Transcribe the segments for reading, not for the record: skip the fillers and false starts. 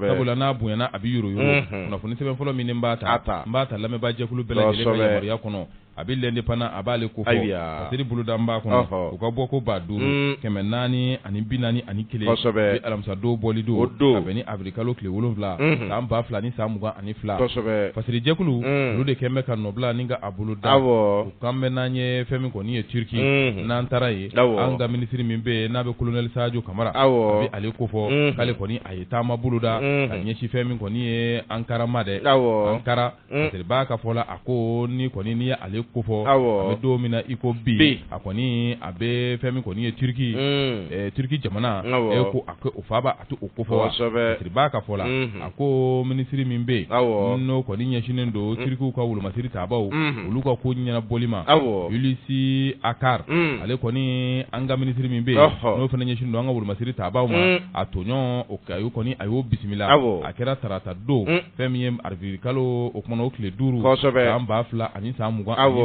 sabula n'a bonyana a bɛ yoro kunnafoni sɛbɛn fɔlɔ min b'a ta lamɛnbaa jɛkulu bɛɛ lajɛlen ka yamaruya kɔnɔ a bɛ l'indépendant a b'ale ko fɔ Kasɛri boloda b'a kɔnɔ u ka bɔ ko 5000 441 bi alamisa don bɔli don ka bɛn ni avril kalo tile 7 san 2022 Kasɛri jɛkulu olu de kɛn bɛ ka nɔbila ni ka a boloda u kan bɛ n'an ye fɛn min kɔni ye Turki n'an taara ye an ka minisiri min bɛ yen n'a bɛ colonel Sajo Kamara a bɛ ale ko fɔ k'ale kɔni a ye taama boloda ka ɲɛsin fɛn min kɔni ye Ankara ma dɛ Ankara Kasɛri b'a ka fɔ la a ko ni kɔni ni ye ale ko fɔ a bɛ don min na i ko bi a kɔni a bɛ fɛn min kɔni ye Turki jamana ko a ko o fa b'a a to o ko fɔ Kasɛri b'a ka fɔ la a ko minisiri min bɛ yen n'o kɔni ɲɛsinen don Turkiw ka wolomasiri taabaw olu ka ko ɲɛnabɔli ma Hulusi Akar ale kɔni an ka minisiri min bɛ yen n'o fana ɲɛsinen don an ka wolomasiri taabaw ma a toɲɔgɔn a y'o bisimila a kɛra tarata don fɛn min ye avril kalo o kumana o tile 5 san 2022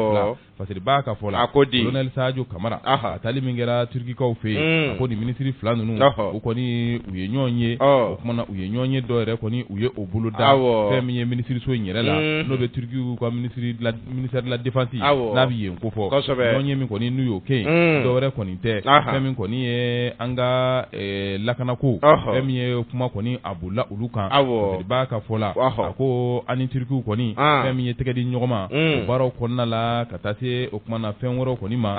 Kasɛri b'a ka fɔ la colonel Sajo Kamara a taali min kɛra Turkikaw fɛ yen a ko ni minisiri fila ninnu u kɔni u ye ɲɔgɔn ye o kumana u ye ɲɔgɔn ye dɔ yɛrɛ kɔni u ye o bolo da fɛn min ye minisiriso in yɛrɛ la n'o bɛ Turkiw ka ministère de la défense n'a bɛ yen ko fɔ ɲɔgɔn ye min kɔni n'u y'o kɛ yen dɔ wɛrɛ kɔni tɛ fɛn min kɔni ye an ka lakanako fɛn min ye kuma kɔni a bolila olu kan Kasɛri b'a ka fɔ la a ko ani Turkiw kɔni fɛn min ye tɛgɛ di ɲɔgɔn ma o baaraw kɔnɔna la ka taa se o kumana fɛn wɛrɛw kɔni ma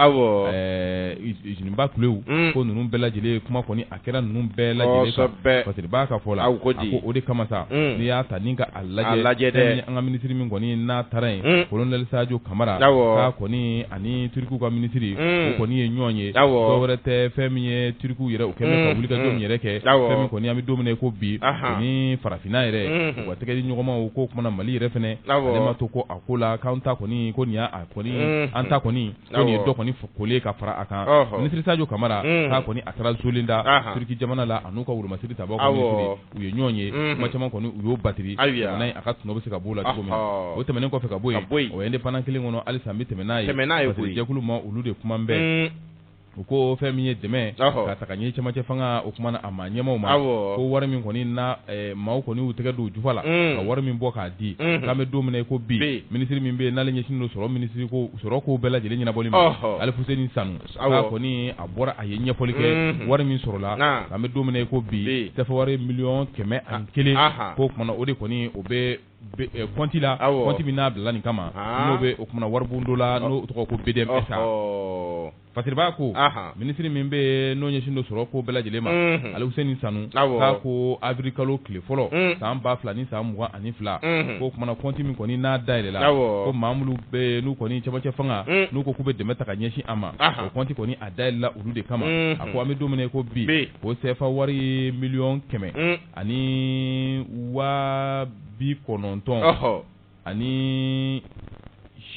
usine kulew ko ninnu bɛɛ lajɛlen kuma kɔni a kɛra ninnu bɛɛ lajɛlen kan Kasɛri b'a ka fɔ la a ko o de kama sa n'i y'a ta ni ka a lajɛ dɛ an ka minisiri min kɔni n'a taara yen colonel Sajo Kamara k'a kɔni ani Turkiw ka minisiri o kɔni ye ɲɔgɔn ye dɔ wɛrɛ tɛ fɛn min ye Turkiw yɛrɛ u kɛn bɛ ka wulikajɔ min yɛrɛ kɛ fɛn min kɔni an bɛ don min na ko bi ni farafinna yɛrɛ u ka tɛgɛ di ɲɔgɔn ma o ko kumana Mali yɛrɛ fɛnɛ ale ma to ko a ko la k'an ta kɔni ko nin y'a kɔni an ta kɔni ko nin ye dɔ kɔni kolen ka fara a kan minisiri Sajo Kamara k'a kɔni a taara Zolinda Turki jamana la a n'u ka wolomasiri tabaw ka minisiri u ye ɲɔgɔn ye kuma caman kɔni u y'o batiri jamana in a ka tɔnɔ bɛ se ka b'o la cogo min na o tɛmɛnen kɔfɛ ka bɔ yen o ye indépendant kelen kɔnɔ halisa an bɛ tɛmɛ n'a ye Kasɛri jɛkulu ma olu de kuma bɛɛ u ko fɛn min ye dɛmɛ ka ta ka ɲɛ cɛmancɛ fanga o kumana a ma ɲɛmaw ma ko wari min kɔni na maaw kɔni y'u tɛgɛ don jufa la ka wari min bɔ k'a di k'an bɛ don min na ko bi minisiri min bɛ yen n'ale ɲɛsinnen don sɔrɔ ko bɛɛ lajɛlen ɲɛnabɔli ma Alifuseni Sanu k'a kɔni a bɔra a ye ɲɛfɔli kɛ wari min sɔrɔla k'an bɛ don min na ko bi tɛfɛ wari 101 k'o kumana o de kɔni o bɛ kɔnti la kɔnti min n'a bila nin kama n'o bɛ o kumana wari bon dɔ la n'o tɔgɔ ko BDMS Kasɛri b'a ko minisiri min bɛ n'o ɲɛsin don sɔrɔ ko bɛɛ lajɛlen ma Alifuseni Sanu k'a ko avril kalo tile fɔlɔ san 2022 ko kumana kɔnti min kɔni n'a dayɛlɛla ko maa minnu bɛ n'u kɔni cɛmancɛ fanga n'u ko k'u bɛ dɛmɛ ta ka ɲɛsin a ma o kɔnti kɔni a dayɛlɛla olu de kama a ko an bɛ don min na ko bi o CFA wari ye 100 ani 990 ani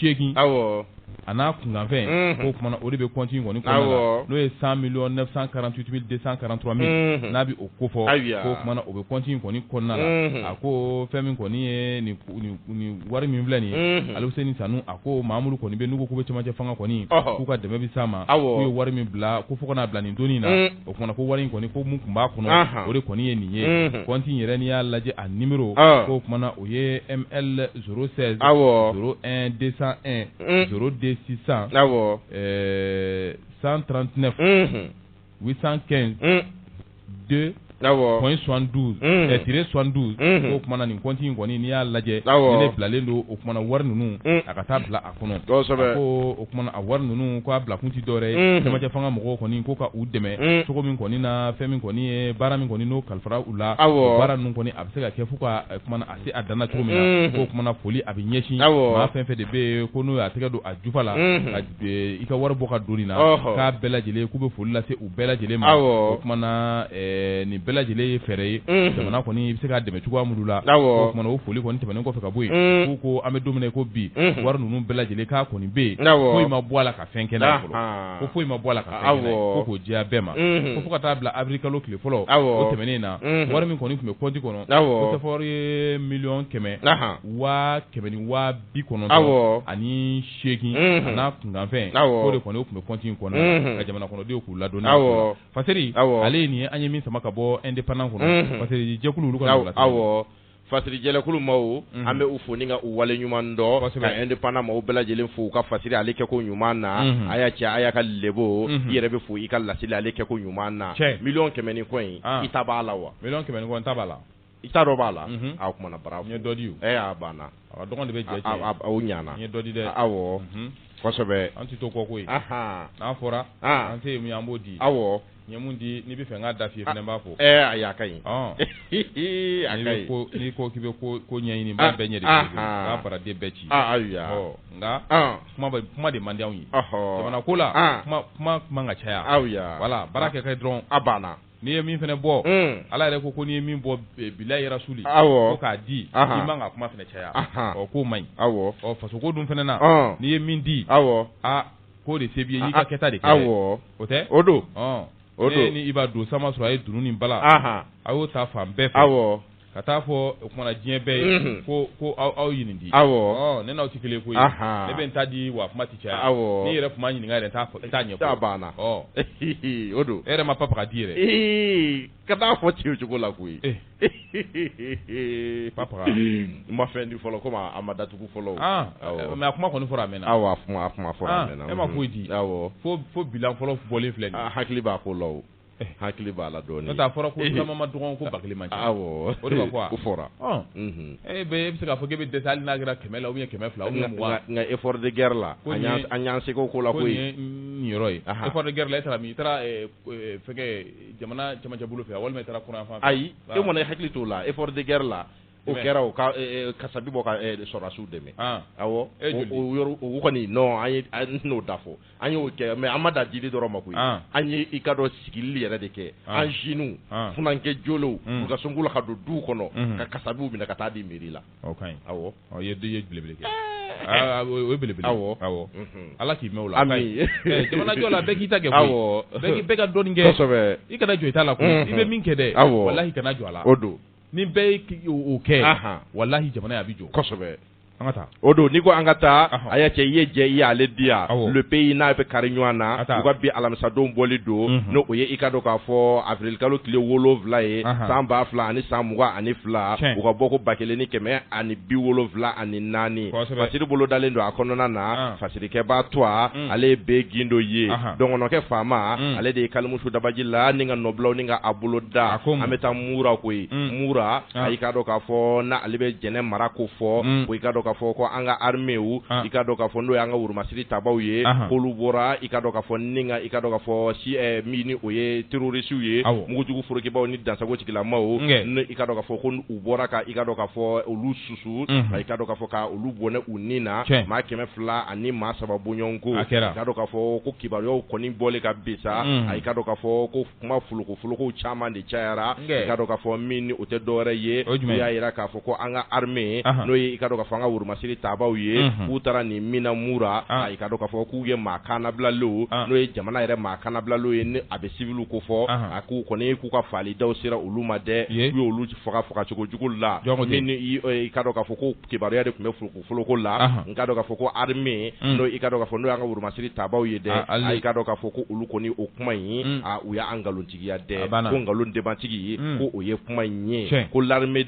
8 a n'a kunkanfɛn k'o kumana o de bɛ kɔnti kɔni kɔnɔna la n'o ye 100 948 243 n'a bɛ o ko fɔ k'o kumana o bɛ kɔnti kɔni kɔnɔna la a ko fɛn min kɔni ye nin wari min filɛ nin ye Alifuseni Sanu a ko Mamudu kɔni bɛ n'u ko k'u bɛ cɛmancɛ fanga kɔni k'u ka dɛmɛ bi s'a ma k'u ye wari min bila ko fo ka n'a bila nin donni na o kumana ko wari in kɔni ko mun tun b'a kɔnɔ o de kɔni ye nin ye kɔnti yɛrɛ n'i y'a lajɛ a numéro k'o kumana o ye ML 016 01 201 02 600 139 815 2 point 72 72 o kumana nin kɔnti in kɔni n'i y'a lajɛ ni ne bilalen don o kumana wari ninnu a ka taa bila a kɔnɔ ko o kumana a wari ninnu ko a bila kun tɛ dɔwɛrɛ ye cɛmancɛ fanga mɔgɔw kɔni ko ka u dɛmɛ cogo min kɔni na fɛn min kɔni ye baara min kɔni n'o kalifara u la o baara ninnu kɔni a bɛ se ka kɛ fo ka kumana a se a danna cogo min na ko kumana foli a bɛ ɲɛsin maa fɛn fɛn de bɛ yen ko n'o y'a tɛgɛ don a jufa la ka i ka wari bɔ ka don nin na k'a bɛɛ lajɛlen k'u bɛ foli lase u bɛɛ lajɛlen ma o kumana nin bɛɛ lajɛlen ye fɛɛrɛ ye jamana kɔni bɛ se ka dɛmɛ cogoya minnu la o kumana o foli kɔni tɛmɛnen kɔfɛ ka bɔ yen k'u ko an bɛ don min na ko bi wari ninnu bɛɛ lajɛlen k'a kɔni bɛ yen foyi ma bɔ a la ka fɛn kɛ n'a fɔlɔ ko foyi ma bɔ a la ka fɛn kɛ ko k'o diya bɛɛ ma ko fo ka taa bila avril kalo tile fɔlɔ o tɛmɛnen na wari min kɔni tun bɛ kɔnti kɔnɔ ko tɛfɛ wari ye 100 290 ani 8 a n'a kunkanfɛn k'o de kɔni o tun bɛ kɔnti in kɔnɔ ka jamana kɔnɔdenw k'u ladɔnniya Kasɛri ale ye nin ye an ye min sama ka bɔ bɔ indépendant kɔnɔ parce que jɛkulu olu ka awɔ fasiri jɛlɛkulu maaw an bɛ u fo ni ka u wale ɲuman dɔn ka indépendant maaw bɛɛ lajɛlen fo u ka fasiri ale kɛ ko ɲuman na a y'a cɛ a y'a ka lebo i yɛrɛ bɛ fo i ka lasili ale kɛ ko ɲuman na miliyɔn 100 ni kɔ in i ta b'a la wa miliyɔn 100 ni kɔ n ta b'a la i ta dɔ b'a la a kumana bara n ye dɔ di o a banna a dɔgɔnin de bɛ jɛ cɛ o ɲana n ye dɔ di dɛ awɔ kosɛbɛ an tɛ to kɔ koyi n'a fɔra an tɛ min an b'o di awɔ n ye mun di n'i bɛ fɛ n k'a da f'i ye fana n b'a fɔ a y'a ka ɲi a ka ɲi n'i ko k'i bɛ ko ɲɛɲini n b'a bɛɛ ɲɛ de k'i bolo n b'a baraden bɛɛ ci ayiwa nka kuma de man di anw ye jamana ko la kuma man ka caya ayiwa wala baara kɛ kɛ dɔrɔn a banna n'i ye min fana bɔ ala yɛrɛ ko n'i ye min bɔ bilahi rasuli ko k'a di i man ka kuma fana caya k'o man ɲi fasoko dun fana na n'i ye min di k'o de se b'i ye n'i ka kɛta de kɛ o tɛ o don o don ni i b'a don sama sɔrɔ a ye dunun ni bala a y'o ta fan bɛɛ fɛ ka taa fɔ o kumana diɲɛ bɛɛ ye ko aw ɲini di ne n'aw tɛ kelen koyi ne bɛ n ta di wa kuma tɛ caya n'i yɛrɛ kuma ɲininka yɛrɛ n t'a ɲɛfɔ a banna o don e yɛrɛ ma papa ka di yɛrɛ ka taa fɔ ten o cogo la koyi papa n ma fɛn di fɔlɔ komi a ma datugu fɔlɔ mais a kuma kɔni fɔra a mɛnna a kuma fɔra a mɛnna e ma foyi di fo bilan fɔlɔ bɔlen filɛ nin hakili b'a ko la o hakili b'a la dɔɔnin n'o tɛ a fɔra ko caman ma dɔgɔn ko bakili man ca o de ma fɔ o fɔra e bɛ se k'a fɔ k'e bɛ dɛsɛ hali n'a kɛra 100 la ou bien 200 ou bien 20 nka effort de guerre la an y'an seko ko la koyi ko nin ye nin yɔrɔ ye effort de guerre la e taara min i taara fɛnkɛ jamana cɛmancɛ bolo fɛ walima i taara kuran fan fɛ ayi e kɔni hakili t'o la effort de guerre la o kɛra o ka kasabi bɔ ka sɔrɔdasiw dɛmɛ awɔ o kɔni non an n'o da fɔ an y'o kɛ mais an ma da dili dɔrɔn ma koyi an ye i ka dɔn sigili yɛrɛ de kɛ an jeunes funankɛ jolenw u ka sɔn k'u la ka don duw kɔnɔ ka kasabiw minɛ ka taa di mairie la o ka ɲi awɔ i ye belebele kɛ o ye belebele awɔ ala k'i mɛn o la jamana jɔ la bɛɛ k'i ta kɛ koyi bɛɛ ka dɔɔnin kɛ kosɛbɛ i kana jɔ i ta la koyi i bɛ min kɛ dɛ walahi kana jɔ a la o don ni bɛɛ ye o kɛ walahi jamana a bɛ jɔ kosɛbɛ an ka taa o don n'i ko an ka taa a y'a cɛ i ye jɛ i y'ale di yan le pays n'a bɛ kari ɲɔgɔn na u ka bi alamisadon bɔli don n'o o ye i ka dɔn k'a fɔ avril kalo tile 7 ye san 2000 ani san 22 u ka bɔ ko 1774 fasiri bolo dalen don a kɔnɔna na fasirikɛbaa to ale ye bɛɛ gindo ye dɔngɔnɔkɛ faama ale de ye kalimusu dabaji la ni ka nɔbulaw ni ka a bolo da an bɛ taa mura koyi mura a y'i ka dɔn k'a fɔ n'ale bɛ jɛnɛ mara ko fɔ o i ka dɔn k'a fɔ ko an ka armée i ka dɔn k'a fɔ n'o y'an ka wurumasiri tabaw ye k'olu bɔra i ka dɔn k'a fɔ i ka dɔn k'a fɔ min ni o ye terrorisiw ye mugujugu forokibaw ni dansago tigilamaw i ka dɔn k'a fɔ ko u bɔra ka i ka dɔn k'a fɔ olu susu i ka dɔn k'a fɔ ka olu bɔnɛ u nin na maa 200 ani maa 3 bɔɲɔgɔnko i ka dɔn k'a fɔ ko kibaruyaw kɔni bɔlen ka bin sa i ka dɔn k'a fɔ ko kuma foloko caman de cayara i ka dɔn k'a fɔ min ni o tɛ dɔwɛrɛ ye u y'a jira k'a fɔ ko an ka armée n'o ye i ka dɔn k'a fɔ an ka wurumasiri tabaw ye k'u taara nin mina mura i ka dɔn k'a fɔ k'u ye maa kannabilalenw n'o ye jamana yɛrɛ maa kannabilalenw ye ni a bɛ civil ko fɔ a k'u kɔni k'u ka falidaw sera olu ma dɛ u y'olu faga cogo jugu la ni i ka dɔn k'a fɔ ko kibaruya de tun bɛ foloko la i ka dɔn k'a fɔ ko armée n'o i ka dɔn k'a fɔ n'o y'an ka wurumasiri tabaw ye dɛ i ka dɔn k'a fɔ ko olu kɔni o kuma in u y'an nkalontigiya dɛ ko nkalon debantigi ko o ye kuma in ye ko l'armée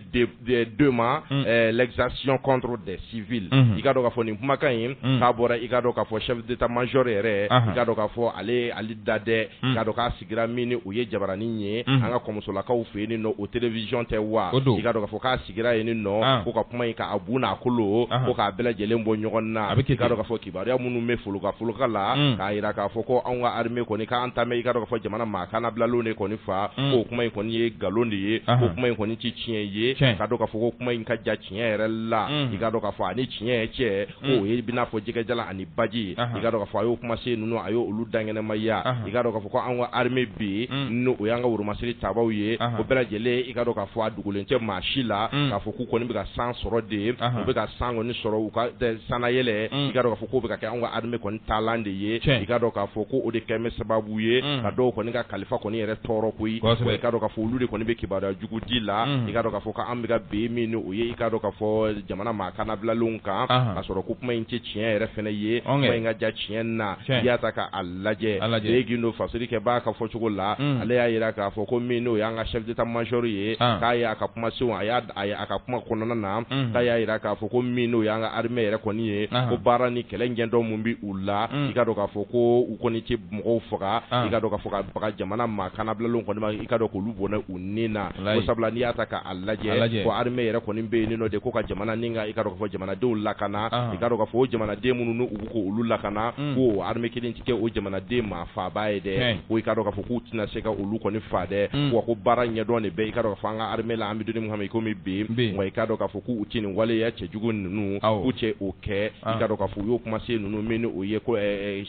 demain l'exaction contre des civils i ka dɔn k'a fɔ nin kumakan in k'a bɔra i ka dɔn k'a fɔ chef d'état-major yɛrɛ i ka dɔn k'a fɔ ale da dɛ i ka dɔn k'a sigira min ni o ye jabaranin ye an ka kɔmusolakaw fɛ yen nɔ o télévision tɛ wa i ka dɔn k'a fɔ k'a sigira yen nɔ ko ka kuma in k'a bu n'a kolo ko k'a bɛɛ lajɛlen bɔ ɲɔgɔn na i ka dɔn k'a fɔ kibaruya minnu bɛ foloka la k'a jira k'a fɔ ko anw ka armée kɔni k'an ta mɛn i ka dɔn k'a fɔ jamana maa kannabilalenw de kɔni fa ko kuma in kɔni ye nkalon de ye ko kuma in kɔni tɛ tiɲɛ ye ka dɔn k'a fɔ ko kuma in ka ja tiɲɛ yɛrɛ la i ka dɔn k'a fɔ ani tiɲɛ cɛ ko o ye bina fɔ jɛgɛjala ani baji i ka dɔn k'a fɔ a y'o kuma se ninnu a y'olu dangɛnɛmaya i ka dɔn k'a fɔ ko an ka armée bi n'o o y'an ka wurumasiri tabaw ye o bɛɛ lajɛlen i ka dɔn k'a fɔ a dogolen tɛ maa si la k'a fɔ k'u kɔni bɛ ka san sɔrɔ de u bɛ ka san kɔni sɔrɔ u ka sanayɛlɛ i ka dɔn k'a fɔ k'o bɛ ka kɛ an ka armée kɔni taalan de ye i ka dɔn k'a fɔ ko o de kɛn bɛ sababu ye ka dɔw kɔni ka kalifa kɔni yɛrɛ tɔɔrɔ koyi i ka dɔn k'a fɔ olu de kɔni bɛ kibaruya jugu di la i ka dɔn k'a fɔ ko an bɛ ka ben min ni o ye i ka dɔn k'a fɔ jamana maa kana bilalon kan ka sɔrɔ ko kuma in tɛ tiɲɛ yɛrɛ fɛnɛ ye kuma in ka ja tiɲɛ na y'a ta ka a lajɛ e gindo fasiri kɛ b'a ka fɔ cogo la ale y'a yira k'a fɔ ko min n'o y'an ka chef d'état major ye k'a y'a ka kumasenw a ka kuma kɔnɔna na k'a y'a yira k'a fɔ ko min n'o y'an ka armée yɛrɛ kɔni ye ko baara ni kɛlɛ ɲɛdɔn mun bi u la i ka dɔn k'a fɔ ko u kɔni tɛ mɔgɔw faga i ka dɔn k'a fɔ ka baga jamana maa kana bilalon kɔni ma i ka dɔn k'olu bɔnɛ u ni na ko sabula n'i y'a ta k'a lajɛ ko armée yɛrɛ kɔni bɛ yen nɔ de ko ka jamana ni ka i ka dɔn k'a fɔ jamanadenw lakana i ka dɔn k'a fɔ o jamanaden minnu n'u bɛ ko olu lakana ko armée kelen tɛ kɛ o jamanaden maa faaba ye dɛ ko i ka dɔn k'a fɔ k'u tɛna se ka olu kɔni fa dɛ wa ko baara ɲɛdɔn de bɛ i ka dɔn k'a fɔ an ka armée la an bɛ don min kama i komi bi wa i ka dɔn k'a fɔ k'u tɛ nin waleya cɛjugu ninnu k'u cɛ o kɛ i ka dɔn k'a fɔ u y'o kumasen ninnu min o ye ko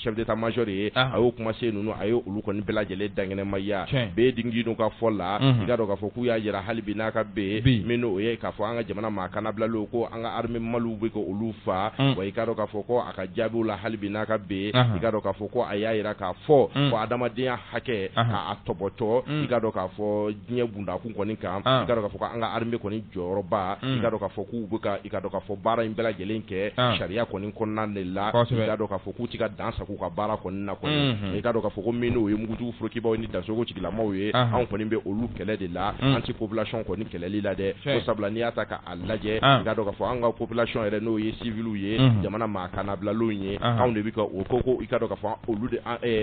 chef d'état major ye a y'o kumasen ninnu a ye olu kɔni bɛɛ lajɛlen dangɛnɛmaya bɛɛ dingi n'u ka fɔ la i ka dɔn k'a fɔ k'u y'a yira hali bi n'a ka bɛn min o ye k'a fɔ an ka jamana maa kana bilalo ko an ka armée maliw bɛ ka olu fa wa i ka dɔn k'a fɔ ko a ka jaabiw la hali bi n'a ka bɛn i ka dɔn k'a fɔ ko a y'a yira k'a fɔ ko adamadenya hakɛ k'a tɔbɔtɔ i ka dɔn k'a fɔ diɲɛ bundakun kɔni kan i ka dɔn k'a fɔ ko an ka armée kɔni jɔyɔrɔba i ka dɔn k'a fɔ k'u bɛ ka i ka dɔn k'a fɔ baara in bɛɛ lajɛlen kɛ sariya kɔni kɔnɔna de la i ka dɔn k'a fɔ k'u tɛ ka dan sago ka baara kɔni na kɔni i ka dɔn k'a fɔ ko min n'o ye mugujugu forokibaw ni dasogo tigilamaw ye anw kɔni bɛ olu kɛlɛ de la an tɛ population kɔni kɛlɛli la dɛ ko sabula n'i y'a ta k'a lajɛ i ka dɔn k'a fɔ an ka population yɛrɛ n'o ye civils ye jamana maa kana bilalonw ye anw de bɛ ka o ko i ka dɔn k'a fɔ olu de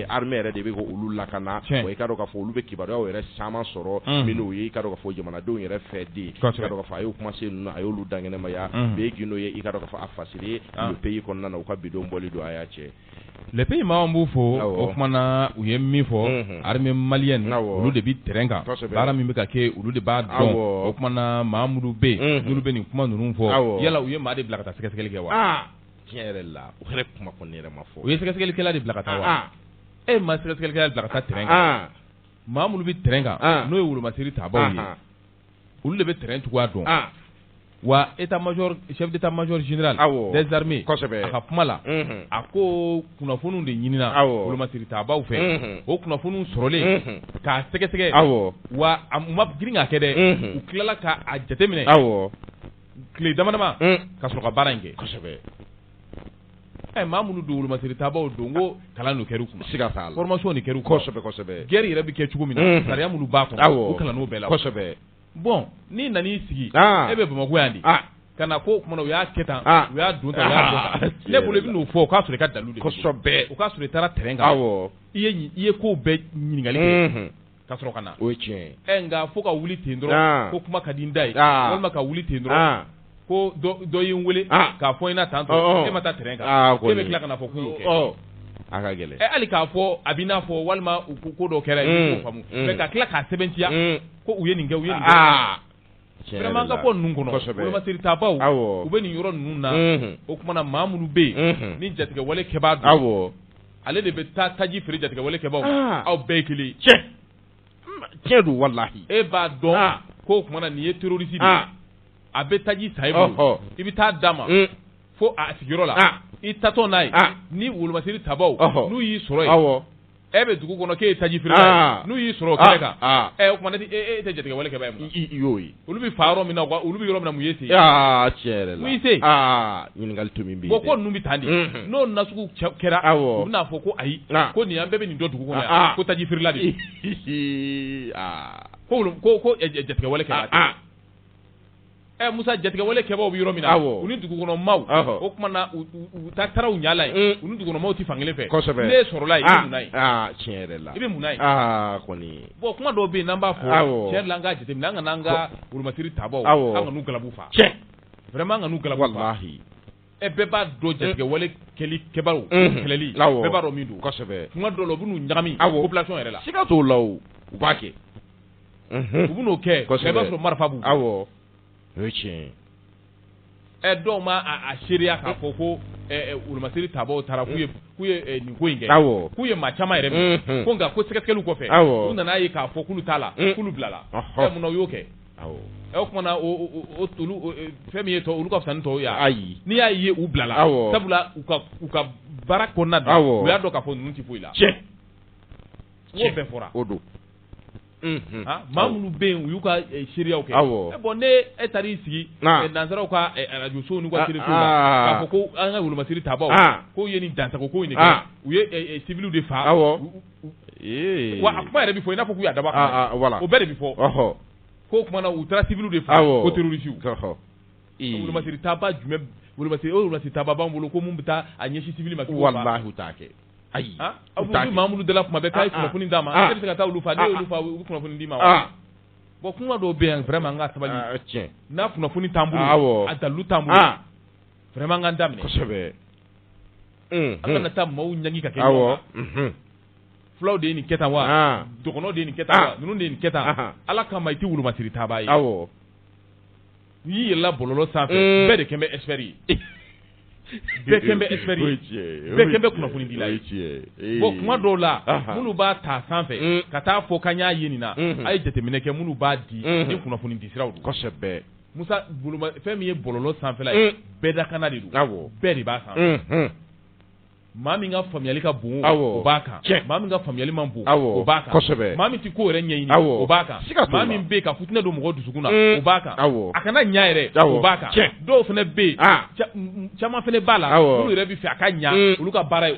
armée yɛrɛ de bɛ ka olu lakana wa i ka dɔn k'a fɔ olu bɛ kibaruyaw yɛrɛ caman sɔrɔ min n'o ye i ka dɔn k'a fɔ jamanadenw yɛrɛ fɛ de i ka dɔn k'a fɔ a y'o kumasen ninnu a y'olu dangɛnɛmaya bɛɛ gindo ye i ka dɔn k'a fɔ a fasiri le pays kɔnɔna na u ka bidon bɔli don a y'a cɛ le pays maa b'u fɔ o kumana u ye min fɔ armée malienne olu de bi terrain kan baara min bɛ ka kɛ olu de b'a dɔn o kumana maa minnu bɛ yen n'olu bɛ nin kuma ninnu fɔ yala u ye maa de bila ka taa sɛgɛsɛgɛli kɛ wa tiɲɛ yɛrɛ la o yɛrɛ kuma kɔni yɛrɛ ma fɔ u ye sɛgɛsɛgɛlikɛla de bila ka taa wa e ma sɛgɛsɛgɛlikɛla bila ka taa terrain kan maa minnu bɛ terrain kan n'o ye wolomasiri taabaw ye olu de bɛ terrain cogoya dɔn wa chef d'état major général des armées a ka kuma la a ko kunnafoniw de ɲinina wolomasiri taabaw fɛ o kunnafoniw sɔrɔlen k'a sɛgɛsɛgɛ wa a ma girin k'a kɛ dɛ u tilala k'a jateminɛ tile damadama ka sɔrɔ ka baara in kɛ maa minnu don wolomasiri taabaw don ko kalan n'u kɛr'u kunna siga t'a la formation de kɛr'u kunna kosɛbɛ guerre yɛrɛ bɛ kɛ cogo min na sariya minnu b'a kɔnɔ u kalann'o bɛɛ la kosɛbɛ bon n'i nan'i sigi e bɛ Bamakɔ yan de ka na ko kumana u y'a kɛ tan u y'a don tan u y'a dɔn tan ne bolo i bɛ n'o fɔ o k'a sɔrɔ i ka dalu de kosɛbɛ o k'a sɔrɔ i taara terrain kan i ye kow bɛɛ ɲininkali kɛ ka sɔrɔ ka na o ye tiɲɛ nka fo ka wuli ten dɔrɔn ko kuma ka di n da ye walima ka wuli ten dɔrɔn ko dɔ ye n wele k'a fɔ i na tan tɔ e ma taa terrain kan e bɛ tila ka na fɔ k'u y'o kɛ a ka gɛlɛn hali k'a fɔ a b'i n'a fɔ walima ko dɔ kɛra ye k'o faamu mais ka tila k'a sɛbɛntiya ko u ye nin kɛ u ye nin kɛ vraiment an ka bɔ ninnu kɔnɔ wolomasiri taabaw u bɛ nin yɔrɔ ninnu na o kumana maa minnu bɛ yen ni jatigɛ wale kɛbaa don ale de bɛ taa taji feere jatigɛ wale kɛbaaw aw bɛɛ ye kelen tiɲɛ don walahi e b'a dɔn ko o kumana nin ye terroriste de ye a bɛ taji sa i bolo i bɛ taa d'a ma fo a sigiyɔrɔ la i tatɔ n'a ye ni wolomasiri taabaw n'u y'i sɔrɔ yen e bɛ dugu kɔnɔ k'e ye taji feere la n'u y'i sɔrɔ o kɛnɛ kan o kumana e tɛ jatigɛ wale kɛbaa ye i y'o ye olu bɛ fa yɔrɔ min na olu bɛ yɔrɔ min na mun ye ten tiɲɛ yɛrɛ la mun ye ten ɲininkali to min bɛ yen ko ninnu bɛ tan de n'o nasugu kɛra u bɛna fɔ ko ayi ko nin an bɛɛ bɛ nin dɔn dugu kɔnɔ yan ko taji feerela de ko jatigɛ wale kɛbaa Musa jatigɛ wale kɛbaaw bɛ yɔrɔ min na u ni dugukɔnɔ maaw o kumana u taara u ɲala ye u ni dugukɔnɔ maaw tɛ fankelen fɛ kosɛbɛ ne sɔrɔla ye i bɛ mun na ye tiɲɛ yɛrɛ la i bɛ mun na ye kɔni bon kuma dɔw bɛ yen n'an b'a fɔ tiɲɛ yɛrɛ la an k'a jateminɛ an kana an ka wolomasiri taabaw an ka n'u galabu fa vraiment an ka n'u galabu fa bɛɛ b'a dɔn jatigɛ wale kɛbaaw kɛlɛli bɛɛ b'a dɔn min don kosɛbɛ kuma dɔw la u bɛ n'u ɲagami population yɛrɛ la siga t'o la o u b'a kɛ u bɛ n'o kɛ i b'a sɔrɔ marifa b'u o ye tiɲɛ dɔw ma a seereya k'a fɔ ko wolomasiri taabaw taara k'u ye nin ko in kɛ k'u ye maa caman yɛrɛ minɛ ko nka ko sɛgɛsɛgɛliw kɔfɛ u nana ye k'a fɔ k'ulu t'a la k'ulu bilala mun na u y'o kɛ o kumana fɛn min ye tɔ olu ka fisa ni tɔw ye ayi n'i y'a ye u bilala sabula u ka baara kɔnɔna na u y'a dɔn k'a fɔ ninnu tɛ foyi la tiɲɛ o bɛɛ fɔra o don maa minnu bɛ yen u y'u ka seereyaw kɛ bon ne e taar'i sigi nansaraw ka radio sow n'u ka télé sow la k'a fɔ ko an ka wolomasiri tabaaw k'u ye nin dansago ko in de kɛ u ye civils de fa wa a kuma yɛrɛ bɛ fɔ i n'a fɔ k'u y'a dabɔ a kama o bɛɛ de bɛ fɔ ko kumana u taara civils de fa ko terroristes wolomasiri tabaa jumɛn wolomasiri tabaa b'an bolo ko mun bɛ taa a ɲɛsin civils ma wallahi u t'a kɛ ayi aw bɛ Mamudu dala kuma bɛɛ k'a ye kunnafoni d'a ma e bɛ se ka taa olu fa ne y'olu fa u kunnafoni d'i ma wa bon kuma dɔw bɛ yan vraiment an ka sabali tiɲɛ n'a kunnafoni t'an bolo a dalilu t'an bolo vraiment an k'an daminɛ kosɛbɛ an kana taa maaw ɲangi ka kɛ ɲɔgɔn kan fulaw de ye nin kɛ tan wa dɔgɔnɔw de ye nin kɛ tan wa ninnu de ye nin kɛ tan ala kama i tɛ wolomasiri tabaa ye n'i yɛlɛla bɔlɔlɔ sanfɛ bɛɛ de kɛn bɛ expert ye bɛɛ kɛn bɛ expert ye bɛɛ kɛn bɛ kunnafoni dila ye bon kuma dɔw la minnu b'a ta sanfɛ ka taa fɔ k'an y'a ye nin na a ye jateminɛ kɛ minnu b'a di ni kunnafoni di siraw don kosɛbɛ Musa fɛn min ye bɔlɔlɔ sanfɛla ye bɛɛ dakana de don bɛɛ de b'a sanfɛ maa min ka faamuyali ka bon o b'a kan maa min ka faamuyali man bon o b'a kan kosɛbɛ maa min tɛ ko yɛrɛ ɲɛɲini o b'a kan maa min bɛ yen ka fitinɛ don mɔgɔ dusukun na o b'a kan a kana ɲa yɛrɛ o b'a kan dɔw fana bɛ yen caman fana b'a la olu yɛrɛ bɛ fɛ a ka ɲa olu ka baara ye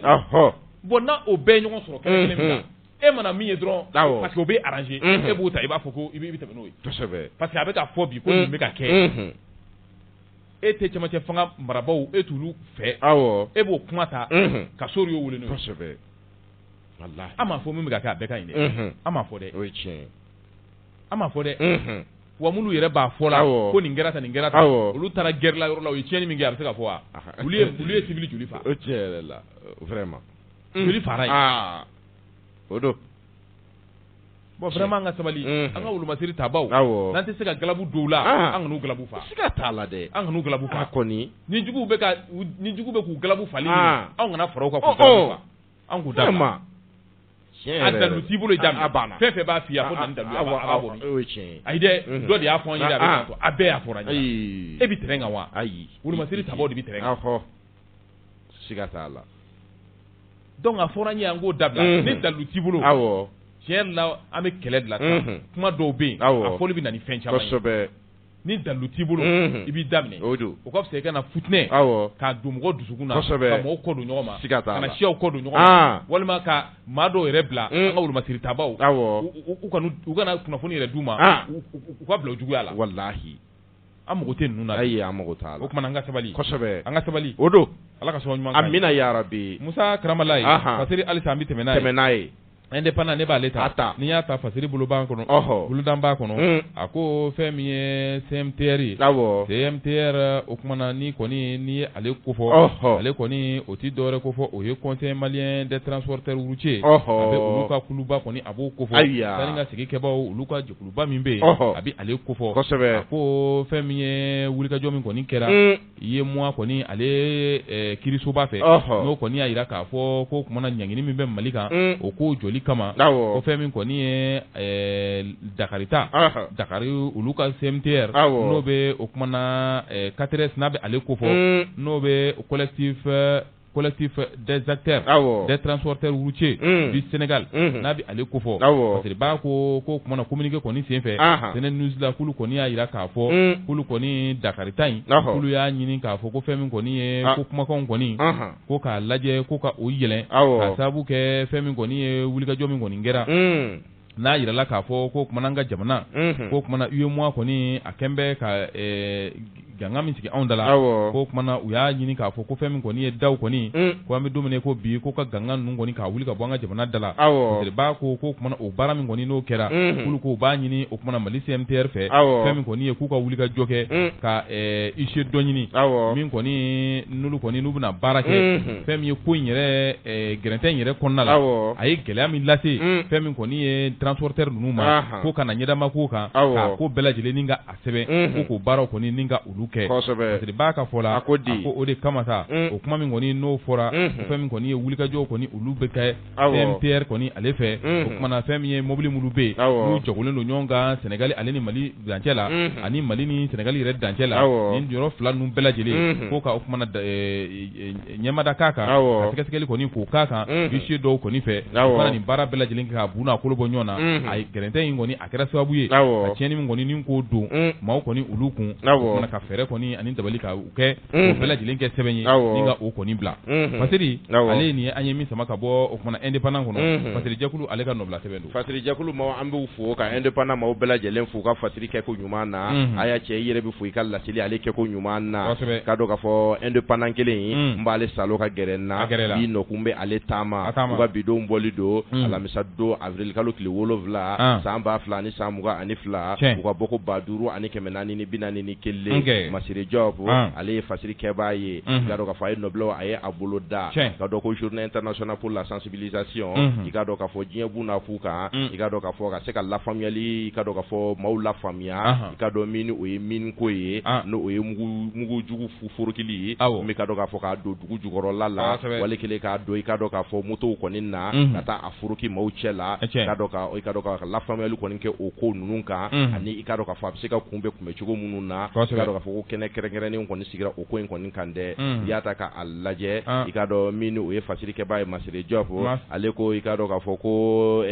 bon n'a o bɛɛ ɲɔgɔn sɔrɔ kɛlɛ kelen min na e mana min ye dɔrɔn parce que o bɛ arranger e b'o ta i b'a fɔ ko i bɛ tɛmɛ n'o ye kosɛbɛ parce que a bɛ ka fɔ bi ko nin bɛ ka kɛ e tɛ cɛmancɛ fanga marabaaw e t'olu fɛ e b'o kuma ta ka sori y'o wele n'o ye kosɛbɛ walahi an m'a fɔ min bɛ ka kɛ a bɛɛ ka ɲi dɛ an m'a fɔ dɛ o ye tiɲɛ an m'a fɔ dɛ wa minnu yɛrɛ b'a fɔ la ko nin kɛra tan nin kɛra tan olu taara guerre la yɔrɔ la u ye tiɲɛni min kɛ a bɛ se ka fɔ wa olu ye civil joli fa o tiɲɛ yɛrɛ la vraiment joli fara ye o don bon vraiment an ka sabali an ka wolomasiri tabaaw n'an tɛ se ka galabu dɔw la an kan'u galabu fa siga t'a la dɛ an kan'u galabu fa kɔni ni juguw bɛ k'u galabu fali anw kana fara u kan k'u galabu fa an k'u da ma a dalu t'i bolo jaabi a banna fɛn fɛn b'a f'i ye ko nin dalu a b'a bɔ o ye tiɲɛ ayi dɛ dɔ de y'a fɔ an ye dɛ a bɛ kan a bɛɛ y'a fɔra an ye e bɛ terrain kan wa ayi wolomasiri tabaaw de bɛ terrain kan siga t'a la donc a fɔra an ye an k'o dabila ni dalu t'i bolo tiɲɛ la an bɛ kɛlɛ de la kuma dɔw bɛ yen a fɔli bɛ na ni fɛn caman ye ni dalu t'i bolo i b'i daminɛ o ka fisa i ka na futinɛ k'a don mɔgɔ dusukun na ka mɔgɔw kɔ don ɲɔgɔn ma ka na siyaw kɔ don ɲɔgɔn ma walima ka maa dɔw yɛrɛ bila an ka wolomasiri tabaaw u kana kunnafoni yɛrɛ d'u ma u ka bila o juguya la walahi an mago tɛ ninnu na ayi an mago t'a la o kumana an ka sabali kosɛbɛ an ka sabali o don ala ka sɔn ɲuman kan amina yarabi Musa Karamalaye Fasiri halisa an bɛ tɛmɛ n'a ye indépendant ne b'ale ta n'i y'a ta Fasiri bolo b'an kɔnɔ bolodan b'a kɔnɔ a ko fɛn min ye CMTR ye CMTR o kumana ni kɔni ni ale kofɔ ale kɔni o ti dɔwɛrɛ kofɔ o ye conseil malien des transporteurs routiers a bɛ olu ka kuluba kɔni a b'o kofɔ sanni ka sigi kɛbaaw olu ka jɛkuluba min bɛ yen a bɛ ale kofɔ a ko fɛn min ye wulikajɔ min kɔni kɛra i ye mois kɔni ale kiirisoba fɛ n'o kɔni y'a jira k'a fɔ ko kumana ɲangini min bɛ Mali kan o ko joli kama o fɛn min kɔni ye Dakarita Dakari olu ka CMTR n'o bɛ o kumana 4S n'a bɛ ale kofɔ n'o bɛ collectif des acteurs des transporteurs routiers du Sénégal n'a bɛ ale kofɔ parce que b'a ko kumana communiqué kɔni senfɛ Sene News la k'olu kɔni y'a jira k'a fɔ k'olu kɔni Dakarita in k'olu y'a ɲini k'a fɔ ko fɛn min kɔni ye ko kumakanw kɔni ko k'a lajɛ ko ka o yɛlɛn k'a sababu kɛ fɛn min kɔni ye wulikajɔ min kɔni kɛra n'a yirala k'a fɔ ko kumana an ka jamana ko kumana UEMOA kɔni a kɛn bɛ ka ganga min sigi anw da la ko kumana u y'a ɲini k'a fɔ ko fɛn min kɔni ye daw kɔni ko an bɛ don min ko bi ko ka ganga ninnu kɔni k'a wuli ka bɔ an ka jamana da la b'a ko kumana o baara min kɔni n'o kɛra k'olu ko u b'a ɲini o kumana Mali CMTR fɛ fɛn min kɔni ye k'u ka wuli ka jɔ kɛ ka IC dɔ ɲini min kɔni n'olu kɔni n'u bɛna baara kɛ fɛn min ye ko in yɛrɛ gɛrɛntɛ in yɛrɛ kɔnɔna la a ye gɛlɛya min lase fɛn min kɔni ye transporteur ninnu ma ko kana ɲɛdama k'o kan k'a ko bɛɛ lajɛlen ni ka a sɛbɛn ko k'o baaraw kɔni ni ka olu kɛ parce que b'a ka fɔ la a ko o de kama sa o kuma min kɔni n'o fɔra fɛn min kɔni ye wulikajɔw kɔni olu bɛ kɛ CNPR kɔni ale fɛ o kumana fɛn min ye mobili minnu bɛ yen n'u jɔgolen don ɲɔgɔn kan Sénégal ale ni Mali dancɛ la ani Mali ni Sénégal yɛrɛ dancɛ la nin yɔrɔ fila ninnu bɛɛ lajɛlen ko ka o kumana ɲɛmada k'a kan ka sɛgɛsɛgɛli kɔni k'o k'a kan dossier dɔw kɔni fɛ o fana nin baara bɛɛ lajɛlen kɛ ka bu n'a kolo bɔ ɲɔgɔn na a gɛrɛntɛ in kɔni a kɛra sababu ye ka tiɲɛni min kɔni ni k'o don maaw kɔni olu kun o kumana ka fɛɛrɛ kɔni ani dabali ka u kɛ o bɛɛ lajɛlen kɛ sɛbɛn ye ni ka o kɔni bila Fasiri ale nin ye an ye min sama ka bɔ o kumana indépendant kɔnɔ Fasiri jɛkulu ale ka nɔbila sɛbɛn don Fasiri jɛkulu maaw an b'u fo ka indépendant maaw bɛɛ lajɛlen fo ka Fasiri kɛ ko ɲuman na a y'a cɛ i yɛrɛ bɛ fo i ka laseli ale kɛ ko ɲuman na ka dɔn ka fɔ indépendant kelen n b'ale salo ka gɛrɛ na bi nɔkun bɛ ale taama u ka bidon bɔli don alamisa don avril kalo tile 7 san 2022 u ka bɔ ko 5441 Masiri Job ale ye Fasiri kɛbaa ye ka dɔn ka fɔ a ye nɔbila a ye a bolo da ka dɔn ko journée internationale pour la sensibilisation i ka dɔn ka fɔ diɲɛ bu n'a fu kan i ka dɔn ka fɔ ka se ka lafaamuyali i ka dɔn ka fɔ maaw lafaamuya i ka dɔn min o ye min ko ye n'o o ye mugu jugu forokili ye min ka dɔn ka fɔ k'a don dugu jukɔrɔla la wali kelen k'a don i ka dɔn ka fɔ motow kɔni na ka taa a foroki maaw cɛ la i ka dɔn ka lafaamuyali kɔni kɛ o ko ninnu kan ani i ka dɔn ka fɔ a bɛ se ka kunbɛ cogo minnu na i ka dɔn ka fɔ ko kɛnɛ kɛrɛnkɛrɛnnen kɔni sigira o ko in kɔni kan dɛ i y'a ta k'a lajɛ i ka dɔn min o ye Fasiri kɛbaa ye Masiri Job ale ko i ka dɔn ka fɔ ko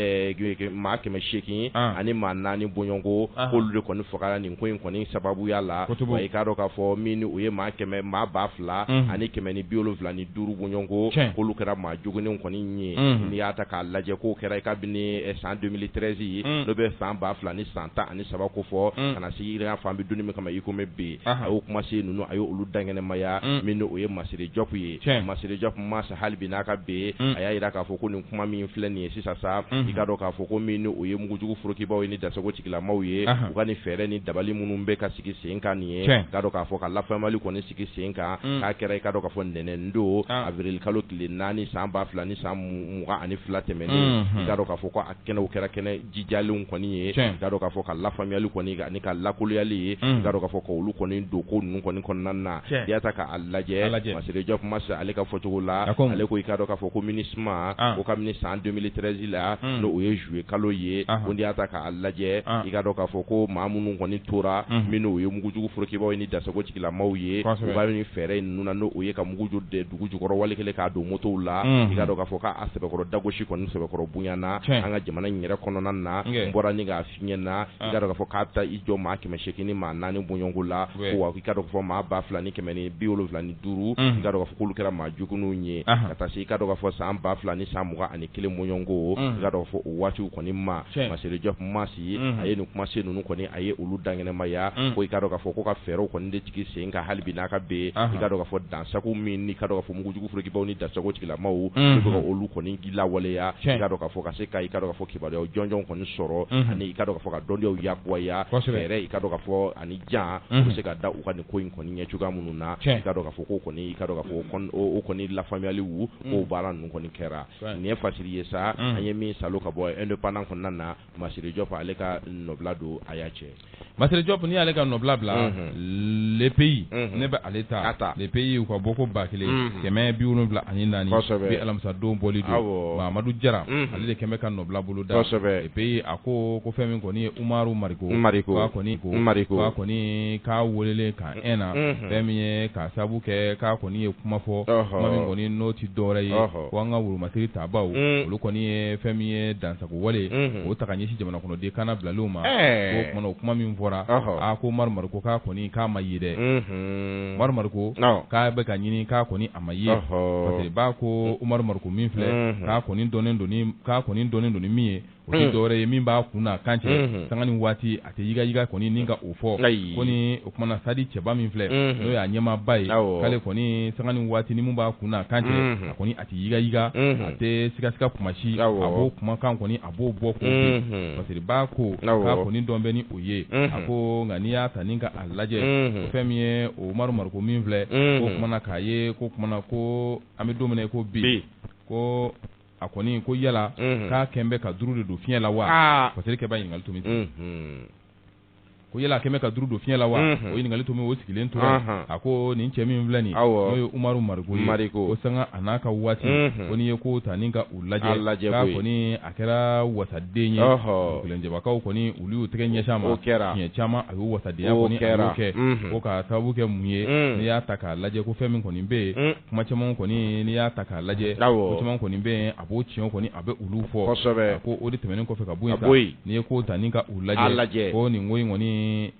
maa 800 ani maa 4 bɔɲɔnko k'olu de kɔni fagara nin ko in kɔni sababuya la wa i ka dɔn ka fɔ min o ye maa 200 ani 175 bɔɲɔnko k'olu kɛra maa juguninw kɔni ye n'i y'a ta k'a lajɛ k'o kɛra i ka bini san 2013 ye n'o bɛ san 2013 ko fɔ ka na se yiriya fan bɛ donni min kama i ko mɛn bi a y'o kuma se ninnu a y' olu dangɛnɛmaya min o ye Masiri Job ye Masiri Job masa hali bi n'a ka bɛn a y'a jira k'a fɔ ko nin kuma min filɛ nin ye sisan sa i ka dɔn k'a fɔ ko min o ye mugujugu forokibaw ye ni dasago tigilamaw ye u ka nin fɛɛrɛ ni dabali minnu bɛ ka sigi sen kan nin ye k'a dɔn k'a fɔ ka lafaamuyali kɔni sigi sen kan k'a kɛra i ka dɔn k'a fɔ ntɛnɛndon avril kalo tile 4 san 2022 tɛmɛnen i ka dɔn k'a fɔ ko a kɛnɛw kɛra kɛnɛ jijalenw kɔni ye i ka dɔn k'a fɔ ka lafaamuyali kɔni ani ka lakoliyali ye i ka dɔn k'a fɔ ka olu kɔni don ko ninnu kɔni kɔnɔna na i y'a ta k'a lajɛ Masiri Job masa ale ka fɔcogo la ale ko i ka dɔn k'a fɔ ko MINUSMA o kabini san 2013 la n'o o ye juillet kalo ye ko n'i y'a ta k'a lajɛ i ka dɔn k'a fɔ ko maa minnu kɔni tora min o ye mugujugu forokibaw ye ni dasago tigilamaw ye u b'a ni fɛɛrɛ ninnu na n'o o ye ka mugu dugu jukɔrɔ wali kelen k'a don motow la i ka dɔn k'a fɔ k'a sɛbɛkɔrɔ dagosi kɔni sɛbɛkɔrɔ bonyana an ka jamana in yɛrɛ kɔnɔna na n bɔra ni k'a f'i ɲɛna i ka dɔn k'a fɔ k'a bɛ taa i jɔ maa 800 ni maa 4 bɔɲɔnko la ko wa i ka dɔn k'a fɔ maa 2,275 i ka dɔn k'a fɔ k'olu kɛra maa juguninw ye ka taa se i ka dɔn k'a fɔ san 2021 bɔɲɔnko i ka dɔn k'a fɔ o waatiw kɔni ma Masiri Job masi a ye nin kuma se ninnu kɔni a ye olu dangɛnɛmaya ko i ka dɔn k'a fɔ ko ka fɛɛrɛw kɔni de jigi sen ka hali bi n'a ka bɛn i ka dɔn k'a fɔ dansago min ni ka dɔn k'a fɔ mugujugu forokibaw ni dasago tigilamaw u bɛ ka olu kɔni lawaleya i ka dɔn k'a fɔ ka se ka i ka dɔn k'a fɔ kibaruyaw jɔnjɔn kɔni sɔrɔ ani i ka dɔn k'a fɔ ka dɔnniyaw yakubaya fɛɛrɛ i ka dɔn k'a fɔ ani jan u bɛ se ka da u ka nin ko in kɔni ɲɛ cogoya minnu na i ka dɔn k'a fɔ ko kɔni i ka dɔn k'a fɔ o kɔni lafaamuyali k'o baara ninnu kɔni kɛra nin ye Fasiri ye sa an ye min salo ka bɔ indépendant kɔnɔna na Masiri Job ale ka nɔbila don a y'a cɛ Masiri Job n'i y'ale ka nɔbila bila les pays ne bɛ ale ta les pays u ka bɔ ko 1,774 bi alamisa don bɔli don Mahamadu Jara ale de kɛmɛ ka nɔbila bolo da les pays a ko fɛn min kɔni ye Umaru Mariko k'a kɔni k'a welelen ka na fɛn min ye k'a sababu kɛ k'a kɔni ye kuma fɔ kuma min kɔni n'o ti dɔwɛrɛ ye ko an ka woromasiri tabaw olu kɔni ye fɛn min ye dansago wale o ta ka ɲɛsin jamana kɔnɔden kana bilaliw ma o kumana o kuma min fɔra ko Umaru Mariko k'a kɔni k'a ma ye dɛ Umaru Mariko k'a bɛ ka ɲini k'a kɔni a ma ye parce que b'a ko Umaru Mariko min filɛ k'a kɔni dɔnnen don ni min ye o tɛ dɔwɛrɛ ye min b'a kun na kan cɛ sanga ni waati a tɛ yiga kɔni ni ka o fɔ ko ni o kumana sadi cɛba min filɛ n'o y'a ɲɛmaaba ye k'ale kɔni sanga ni waati ni min b'a kun na kan cɛ a kɔni a tɛ yiga a tɛ siga kumasi a b'o kumakan kɔni a b'o bɔ k'o bin parce que b'a ko k'a kɔni dɔn bɛ ni o ye a ko nka n'i y'a ta ni ka a lajɛ o fɛn min ye o Umaru Mariko min filɛ k'o kumana k'a ye ko kumana ko an bɛ don min na ko bi ko a kɔni ko yala k'a kɛn bɛ ka duru de don fiɲɛ la wa Fasiri kɛbaa ɲininkali to min ko yala kɛmɛ ka duru do fiɲɛ la wa o ɲininkali to min o sigilen tora a ko nin cɛ min filɛ nin n'o ye Umaru Mariko ko sanga a n'a ka waati ko n'i ye ko ta ni ka u lajɛ k'a kɔni a kɛra wasaden ye kelenjɛbakaw kɔni olu y'u tɛgɛ ɲɛsin a ma tiɲɛ caman a y'u wasadenya kɔni a y'o kɛ ko ka sababu kɛ mun ye n'i y'a ta k'a lajɛ ko fɛn min kɔni bɛ yen kuma caman kɔni n'i y'a ta k'a lajɛ ko caman kɔni bɛ yen a b'o tiɲɛ kɔni a bɛ olu fɔ ko o de tɛmɛnen kɔfɛ ka bɔ yen sa n'i ye ko ta ni ka u lajɛ ko nin ko in kɔni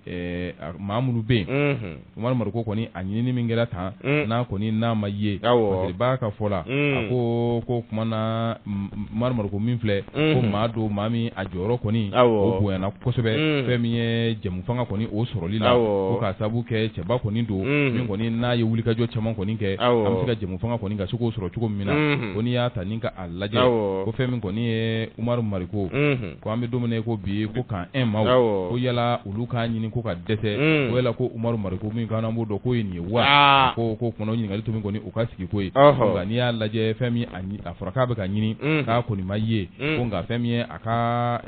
maa minnu bɛ yen Umaru Mariko kɔni a ɲinini min kɛra tan n'a kɔni n'a ma ye parce que b'a ka fɔ la a ko kuma na Umaru Mariko min filɛ ko maa do maa min a jɔyɔrɔ kɔni o bonyana kosɛbɛ fɛn min ye jamu fanga kɔni o sɔrɔli la ko k'a sababu kɛ cɛba kɔni don min kɔni n'a ye wulikajɔ caman kɔni kɛ an bɛ se ka jamu fanga kɔni ka se k'o sɔrɔ cogo min na ko n'i y'a ta ni ka a lajɛ ko fɛn min kɔni ye Umaru Mariko ko an bɛ don min na ko bi ko kan ma ko yala olu k'a ɲini ko ka dɛsɛ ko yala ko Umaru Mariko min kan b'o dɔn ko ye nin ye wa ko kumana ɲininkali to min kɔni u ka sigi ko ye nka n'i y'a lajɛ fɛn min a fɔra k'a bɛ ka ɲini k'a kɔni ma ye ko nka fɛn min ye a ka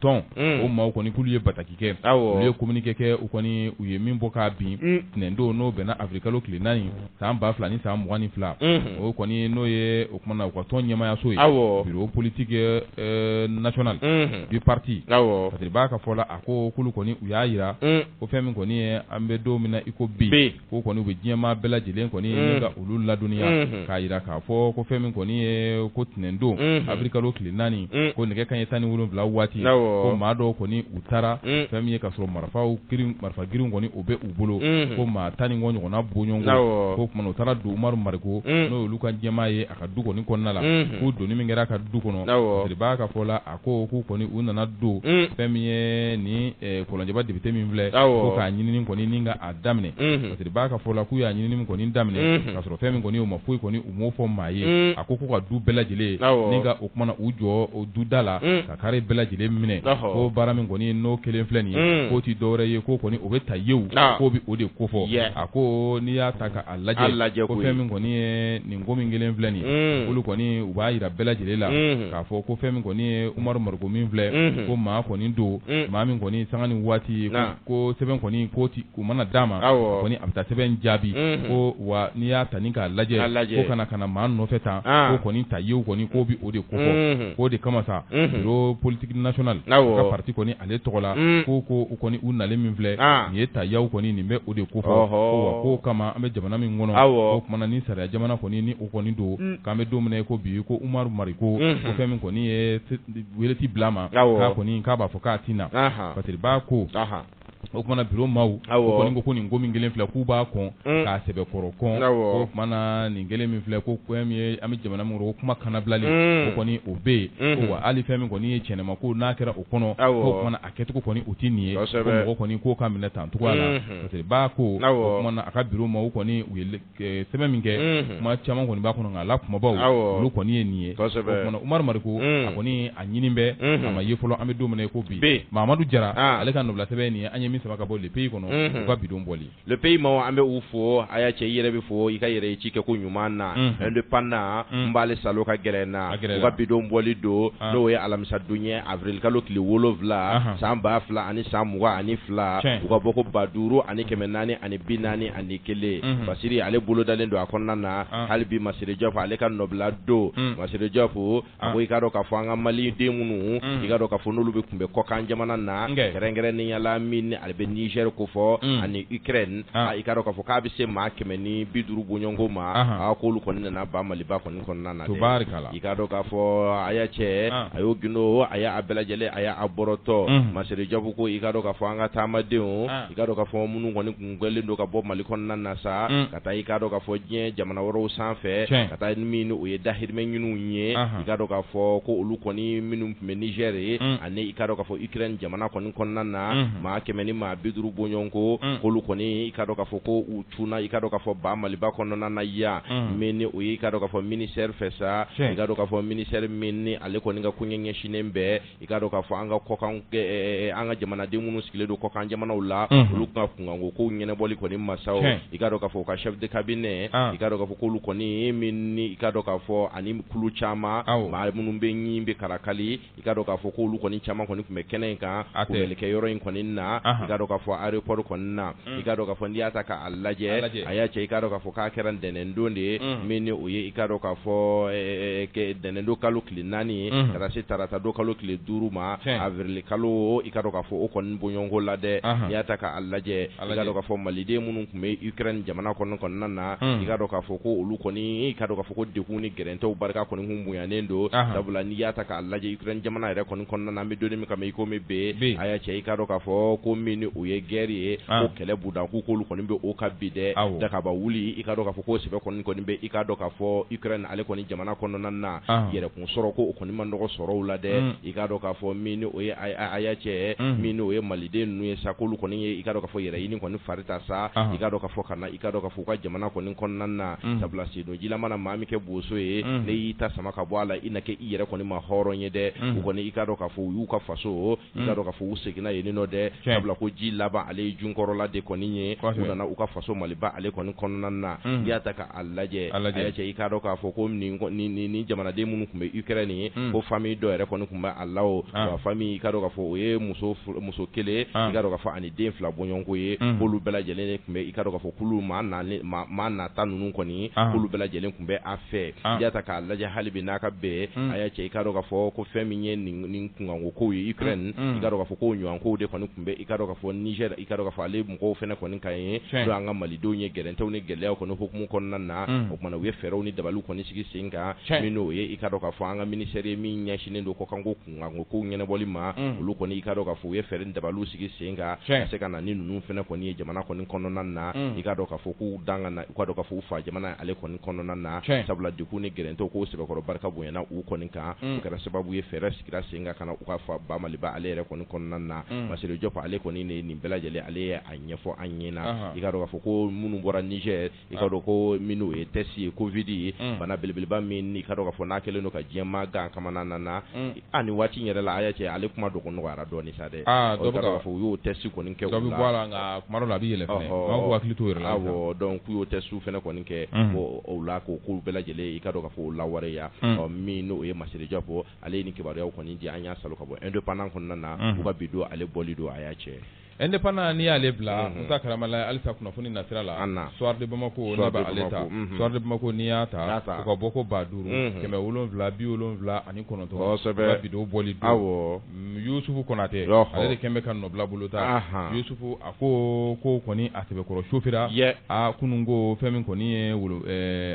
tɔn o maaw kɔni k'olu ye bataki kɛ olu ye communiqué kɛ u kɔni u ye min bɔ k'a bin tɛnɛndon n'o bɛnna avril kalo tile 4 san 2000 ni san 22 o kɔni n'o ye o kumana u ka tɔn ɲɛmaayaso ye bureau politique national du parti parce que b'a ka fɔ la a ko k'olu kɔni u y'a yira ko fɛn min kɔni ye an bɛ don min na i ko bi ko kɔni u bɛ diɲɛmaa bɛɛ lajɛlen kɔni ni ka olu ladɔnniya k'a yira k'a fɔ ko fɛn min kɔni ye ko tɛnɛndon avril kalo tile 4 ko nɛgɛ kanɲɛ 17 waati ko maa dɔw kɔni u taara fɛn min ye ka sɔrɔ marifa girinw kɔni o bɛ u bolo ko maa 10 ni kɔ ɲɔgɔnna boɲɔgɔnko ko kumana u taara don Umaru Mariko n'o y'olu ka ɲɛmaa ye a ka du kɔni kɔnɔna la k'u donni min kɛra a ka du kɔnɔ parce b'a ka fɔ la a ko k'u kɔni u nana don fɛn min ye ni Kɔlɔnjɛba député min filɛ ko k'a ɲinini kɔni ni ka a daminɛ parce b'a ka fɔ la k'u y'a ɲinini min kɔni daminɛ ka sɔrɔ fɛn min kɔni u ma foyi kɔni u m'o fɔ maa ye a ko k'u ka du bɛɛ lajɛlen ni ka o kumana u jɔ o du da la ka kare bɛɛ lajɛlen minɛ ko baara min kɔni n'o kelen filɛ nin ye k'o ti dɔwɛrɛ ye ko kɔni o bɛ ta yew k'o bi o de kofɔ a ko n'i y'a ta k'a lajɛ ko fɛn min kɔni ye nin ko min kelen filɛ nin ye olu kɔni u b'a yira bɛɛ lajɛlen la k'a fɔ ko fɛn min kɔni ye Umaru Mariko min filɛ ko maa kɔni don maa min kɔni sanga ni waati ko sɛbɛn kɔni k'u mana d'a ma kɔni a bɛ taa sɛbɛn jaabi ko wa n'i y'a ta ni k'a lajɛ ko kana maa nɔfɛ tan ko kɔni ta yew kɔni k'o bi o de kofɔ k'o de kama sa bureau politique national ka parti kɔni ale tɔgɔ la ko u kɔni u nalen min filɛ nin ye tayaw kɔni nin bɛ o de kofɔ ko kama an bɛ jamana min kɔnɔ ko kumana ni sariya jamana kɔni ni o kɔni don k'an bɛ don min na ko bi ko Umaru Mariko ko fɛn min kɔni ye weleti bila ma k'a kɔni k'a b'a fɔ k'a tina parce que b'a ko o kumana bureau maaw o kɔni ko nin ko min kelen filɛ k'u b'a kɔn k'a sɛbɛkɔrɔ kɔn o kumana nin kelen min filɛ ko fɛn min ye an bɛ jamana min kɔnɔ o kuma kanabilali o kɔni o bɛ yen wa hali fɛn min kɔni ye cɛnɛma ko n'a kɛra o kɔnɔ o kumana a kɛcogo kɔni o tɛ nin ye ko mɔgɔ kɔni k'o ka minɛ tan cogoya la parce que b'a ko o kumana a ka bureau maaw kɔni u ye sɛbɛn min kɛ kuma caman kɔni b'a kɔnɔ nka a la kumabaw olu kɔni ye nin ye o kumana Umaru Mariko a kɔni a ɲini bɛ a ma ye fɔlɔ an bɛ don min na ko bi Mamadu Jara ale ka nɔbila sɛbɛn nin ye an ye min saba ka bɔ le pays kɔnɔ u ka bidon bɔli le pays maaw an bɛ u fo a y'a cɛ i yɛrɛ bɛ fo i ka yɛrɛ ci kɛ ko ɲuman na indépendant n b'ale salo ka gɛrɛ na u ka bidon bɔli don n'o ye alamisa don ye avril kalo tile 7 san 2000 ani san 22 u ka bɔ ko 5440 ani 41 Basiri ale bolo dalen don a kɔnɔna na hali bi Masire Diop ale ka nɔbila don Masire Diop a ko i ka dɔn k'a fɔ an ka Mali den minnu i ka dɔn k'a fɔ n'olu bɛ kunbɛ kɔkan jamana na kɛrɛnkɛrɛnnenya la min ale bɛ Niger ko fɔ ani Ukraine i ka dɔn k'a fɔ k'a bɛ se maa 150 bɔɲɔgɔnko ma a k'olu kɔni nana ba Maliba kɔni kɔnɔna na dɛ i ka dɔn k'a fɔ a y'a cɛ a y'o gindo a y'a bɛɛ lajɛlen a y'a bɔrɔtɔ Masire Diop ko i ka dɔn k'a fɔ an ka taamadenw i ka dɔn k'a fɔ minnu kɔni kun gɛlɛn don ka bɔ Mali kɔnɔna na sa ka taa i ka dɔn k'a fɔ diɲɛ jamana wɛrɛw sanfɛ ka taa ni min o ye dahirimɛ ɲiniw ye i ka dɔn k'a fɔ ko olu kɔni minnu tun bɛ Niger ani i ka dɔn k'a fɔ Ukraine jamana kɔni kɔnɔna na maa 100 ni maa 50 bɔɲɔgɔnko k'olu kɔni i ka dɔn k'a fɔ ko u cunna i ka dɔn k'a fɔ ba Maliba kɔnɔna na yan min ni o ye i ka dɔn k'a fɔ ministère fɛ sa i ka dɔn k'a fɔ ministère min ni ale kɔni ka koɲɛ ɲɛsinnen bɛɛ i ka dɔn k'a fɔ an ka kɔkan an ka jamanaden minnu sigilen don kɔkan jamanaw la olu ka kunkanko kow ɲɛnabɔli kɔni masaw i ka dɔn k'a fɔ u ka chef de cabinet i ka dɔn k'a fɔ k'olu kɔni min ni i ka dɔn k'a fɔ ani kulu caman maa minnu bɛ ɲin bɛ karakali i ka dɔn k'a fɔ k'olu kɔni caman kɔni tun bɛ kɛnɛ in kan kunbɛlikɛ yɔrɔ in kɔni na i ka dɔn k'a fɔ aéroport kɔnɔna na i ka dɔn k'a fɔ n'i y'a ta k'a lajɛ a y'a cɛ i ka dɔn k'a fɔ k'a kɛra ntɛnɛndon de ye min ni o ye i ka dɔn k'a fɔ ntɛnɛndon kalo tile 4 ye ka taa se tarata don kalo tile 5 ma avril kalo i ka dɔn k'a fɔ o kɔni bɔɲɔgɔnko la dɛ n'i y'a ta k'a lajɛ i ka dɔn k'a fɔ maliden minnu tun bɛ Ukraine jamana kɔnɔna na i ka dɔn k'a fɔ ko olu kɔni i ka dɔn k'a fɔ ko degun ni gɛrɛntɛw barika kɔni kun bonyanen don sabula n'i y'a ta k'a lajɛ Ukraine jamana yɛrɛ kɔni kɔnɔna na an bɛ donni min kama i komi bi a y'a cɛ i ka dɔn k'a fɔ ko min ni o ye guerre ye ko kɛlɛ budan k'olu kɔni bɛ o ka bi dɛ dakaba wuli i ka dɔn k'a fɔ ko sɛbɛ kɔni bɛ i ka dɔn k'a fɔ Ukraine ale kɔni jamana kɔnɔna na yɛrɛkun sɔrɔ ko o kɔni ma nɔgɔ sɔrɔ o la dɛ i ka dɔn k'a fɔ min ni o ye a y'a cɛ min ni o ye maliden ninnu ye sa k'olu kɔni ye i ka dɔn k'a fɔ yɛrɛɲini kɔni fari ta sa i ka dɔn k'a fɔ kana i ka dɔn k'a fɔ u ka jamana kɔni kɔnɔna na sabula senjila mana maa min kɛ boso ye ne y'i ta sama ka bɔ a la i na kɛ i yɛrɛ kɔni ma hɔrɔn ye dɛ u kɔni i ka dɔn k'a fɔ u y'u ka faso i ka dɔn k'a fɔ u seginna yen nɔ dɛ sabula ko ji laban ale ye junkɔrɔla de kɔni ye u nana u ka faso Maliba ale kɔni kɔnɔna na i y'a ta k'a lajɛ a y'a cɛ i ka dɔn k'a fɔ ko ni jamanaden minnu tun bɛ Ukraine ye ko famille dɔ yɛrɛ kɔni tun bɛ a la o wa famille i ka dɔn k'a fɔ o ye muso kelen i ka dɔn k'a fɔ ani den 2 bɔɲɔgɔnko ye k'olu bɛɛ lajɛlen tun bɛ i ka dɔn k'a fɔ k'olu maa nata ninnu kɔni k'olu bɛɛ lajɛlen tun bɛ a fɛ i y'a ta k'a lajɛ hali bi n'a ka bɛn a y'a cɛ i ka dɔn k'a fɔ ko fɛn min ye nin kunkanko ye Ukraine i ka dɔn k'a fɔ ko ɲɔgɔnkow de kɔni tun bɛ i ka dɔn k'a fɔ Niger i ka dɔn k'a fɔ ale mɔgɔw fɛnɛ kɔni ka ye n'o an ka malidenw ye gɛrɛntɛw ni gɛlɛyaw kɔni hukumu kɔnɔna na o kumana u ye fɛɛrɛw ni dabaliw kɔni sigi sen kan min n'o ye i ka dɔn k'a fɔ an ka ministère ye min ɲɛsinnen don kɔkanko kunkanko ɲɛnabɔli ma olu kɔni i ka dɔn k'a fɔ u ye fɛɛrɛ ni dabaliw sigi sen kan ka se ka na ni ninnu fɛnɛ kɔni ye jamana kɔni kɔnɔna na i ka dɔn k'a fɔ k'u danga na i ka dɔn k'a fɔ u fa jamana ale kɔni kɔnɔna na sabula degun ni gɛrɛntɛw k'o sɛbɛkɔrɔ barika bonyana u kɔni kan o kɛra sababu ye fɛɛrɛ sigira sen kan ka na u ka fa ba Maliba ale yɛrɛ kɔni kɔnɔna na Masire Diop ale kɔni ne nin bɛɛ lajɛlen ale ye a ɲɛfɔ an ɲɛna i ka dɔn k'a fɔ ko minnu bɔra Niger i ka dɔn ko minnu ye test ye Covid ye bana belebeleba min i ka dɔn k'a fɔ n'a kɛlen don ka diɲɛmaa gan kamana na ni waati in yɛrɛ la a y'a cɛ ale kuma dɔgɔ nɔgɔyara dɔɔnin sa dɛ dɔ bɛ k'a fɔ u y'o test kɔni kɛ u la bɔ la nka kuma dɔ la a bɛ yɛlɛ fɛnɛ k'u hakili to o yɛrɛ la donc k'u y'o test fɛnɛ kɔni kɛ o la k'o k'u bɛɛ lajɛlen i ka dɔn k'a fɔ o lawaleya min n'o ye Masire Diop ale ye nin kibaruyaw kɔni di an y'a salo ka bɔ indépendant kɔnɔna na u ka bi don ale bɔli don a y'a cɛ indépendant n'i y'ale bila Musa Karamala halisa kunnafoni nasira la soir de Bamako ne b'a ale ta soir de Bamako n'i y'a ta u ka bɔ ko 5000 779 ka bidon bɔli don Yusufu Konate ale de kɛn bɛ ka nɔbila bolo ta Yusufu a ko kɔni a sɛbɛkɔrɔ chauffeur a kununko fɛn min kɔni ye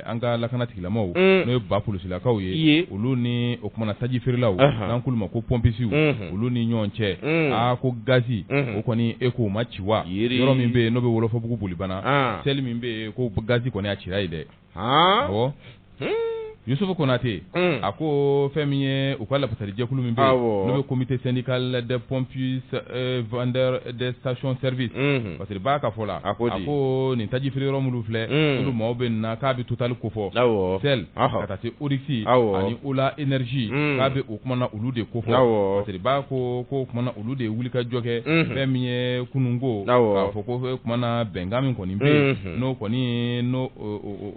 an ka lakana tigilamaw n'o ye ba polisilakaw ye olu ni o kumana taji feerelaw n'an k'olu ma ko pompisiw olu ni ɲɔgɔn cɛ a ko gazi o kɔni eko ma ci wa yɔrɔ min bɛ yen n'o bɛ Wolofabugu bolibana seli min bɛ yen ko gazi kɔni a cira ye dɛ awɔ Yusufu Konate a ko fɛn min ye u ka lapasari jɛkulu min bɛ yen n'o bɛ comité syndical des pompiers vendeurs des stations service parce que b'a ka fɔ la a ko nin taji feere yɔrɔ minnu filɛ olu maaw bɛ nin na k'a bɛ Total ko fɔ Sel ka taa se Orix ani Ola énergie k'a bɛ o kumana olu de ko fɔ parce que b'a ko kumana olu de wuli ka jɔ kɛ fɛn min ye kununko k'a fɔ ko kumana bɛnkan min kɔni bɛ yen n'o kɔni n'o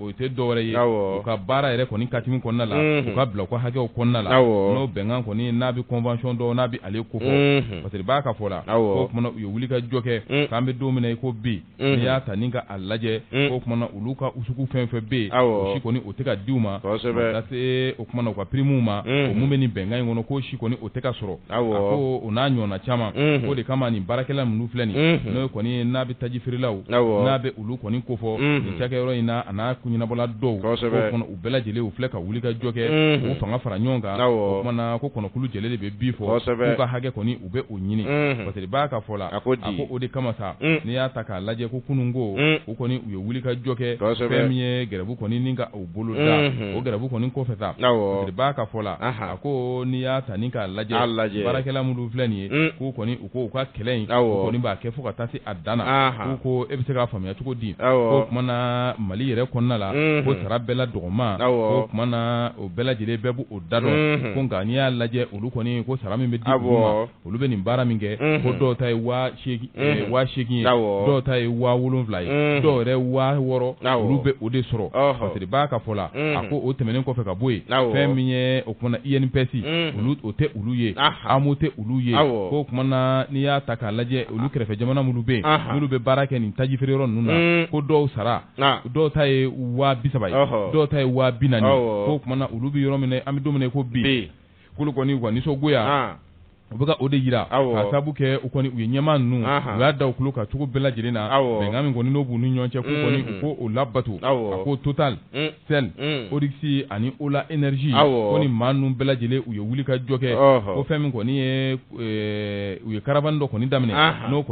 o tɛ dɔwɛrɛ ye u ka baara yɛrɛ kɔni katimi kɔnɔna la u ka bila u ka hakɛw kɔnɔna la n'o bɛnkan kɔni n'a bɛ convention dɔw n'a bɛ ale ko fɔ parce que b'a ka fɔ la ko kumana u ye wuli ka jɔ kɛ k'an bɛ don min na i ko bi n'i y'a ta ni ka a lajɛ ko kumana olu ka usuku fɛn fɛn bɛ yen o si kɔni o tɛ ka di u ma ka se o kumana u ka prime ma o mun bɛ nin bɛnkan in kɔnɔ ko si kɔni o tɛ ka sɔrɔ a ko o n'a ɲɔgɔnna caman o de kama nin baarakɛla minnu filɛ nin n'o kɔni n'a bɛ taji feerelaw n'a bɛ olu kɔni ko fɔ nin cakɛyɔrɔ in na a n'a ɲɛnabɔla dɔw u bɛɛ lajɛlen u filɛ ka wuli ka jɔ kɛ u fanga fara ɲɔgɔn kan o kumana ko kɔnɔkulu jɛlen de bɛ bi fɔ k'u ka hakɛ kɔni u bɛ o ɲini parce que b'a ka fɔ la a ko o de kama sa n'i y'a ta k'a lajɛ ko kununko u kɔni u ye wuli ka jɔ kɛ fɛn min ye gɛrɛbu kɔni ni ka o bolo da o gɛrɛbu kɔni kɔfɛ sa parce que b'a ka fɔ la a ko n'i y'a ta ni k'a lajɛ baarakɛla minnu filɛ nin ye k'u kɔni u ka kɛlɛ in u kɔni b'a kɛ fo ka taa se a dan na k'u ko e bɛ se k'a faamuya cogo di ko kumana Mali yɛrɛ kɔnɔna la ko sara bɛɛ la dɔgɔma ko kuma na o bɛɛ lajɛlen bɛɛ b'o da dɔn ko nka n'i y'a lajɛ olu kɔni ko sara min bɛ di olu ma olu bɛ nin baara min kɛ ko dɔw ta ye 8,000 ye dɔw ta ye 7,000 ye dɔw yɛrɛ 6,000 olu bɛ o de sɔrɔ parce que b'a ka fɔ la a ko o tɛmɛnen kɔfɛ ka bɔ yen fɛn min ye o kumana INPS olu o tɛ olu ye AMO tɛ olu ye ko kumana n'i y'a ta k'a lajɛ olu kɛrɛfɛ jamana minnu bɛ yen minnu bɛ baara kɛ nin taji feere yɔrɔ ninnu na ko dɔw sara dɔw ta ye 30,000 ye dɔw ta ye 40,000 ko kumana olu bɛ yɔrɔ min an bɛ don min ko bi k'olu kɔni wa nisɔngoya u bɛ ka o de yira ka sabu kɛ u kɔni u ye ɲɛmaa ninnu u y'a da u tulo ka cogo bɛɛ lajɛlen na bɛnkan min kɔni n'o b'u ni ɲɔgɔn cɛ k'u kɔni u ko o labato a ko Total Sel Oryx ani Ola Energy ko ni maa ninnu bɛɛ lajɛlen u ye wuli ka jɔ kɛ ko fɛn min kɔni ye u ye caravane dɔ kɔni daminɛ n'o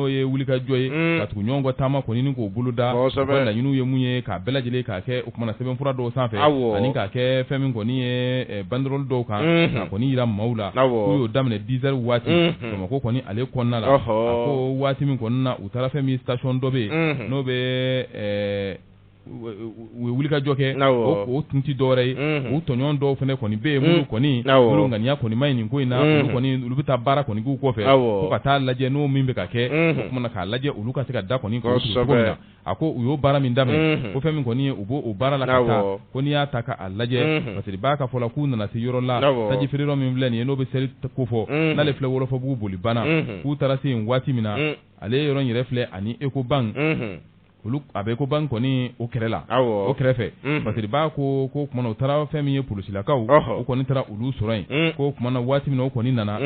ye wuli ka jɔ ye ka tugu ɲɔgɔn kɔ taama kɔni ni k'o bolo da laɲiniw ye mun ye k'a bɛɛ lajɛlen k'a kɛ o kumana sɛbɛnfura dɔw sanfɛ ani k'a kɛ fɛn min kɔni ye banderole dɔw kan k'a kɔni yira maaw la k'u y'o daminɛ 10 heures waati Bamakɔ kɔni ale kɔnɔna la a ko waati min kɔnɔna na u taara fɛn min station dɔ bɛ yen n'o bɛ u ye wuli ka jɔ kɛ o tun tɛ dɔwɛrɛ ye u tɔɲɔgɔn dɔw fana kɔni bɛ yen minnu kɔni olu ŋaniya kɔni ma ɲi nin ko in na olu bɛ taa baara kɔni k'u kɔfɛ fo ka taa lajɛ n'o min bɛ ka kɛ o kumana k'a lajɛ olu ka se ka da kɔni k'o cogo min na a ko u y'o baara min daminɛ ko fɛn min kɔni u b'o baara la ka taa ko n'i y'a ta k'a lajɛ parce que b'a ka fɔ la k'u nana se yɔrɔ la taji feere yɔrɔ min filɛ nin ye n'o bɛ seli ko fɔ n'ale filɛ Wɔlɔfɔbugu boli banna k'u taara se yen waati min na ale yɔrɔ in yɛrɛ filɛ ani Ecobank olu a bɛ Ecobank kɔni o kɛrɛ la o kɛrɛfɛ parce que b'a ko kumana u taara fɛn min ye polisilakaw o kɔni taara olu sɔrɔ yen ko kumana waati min na o kɔni nana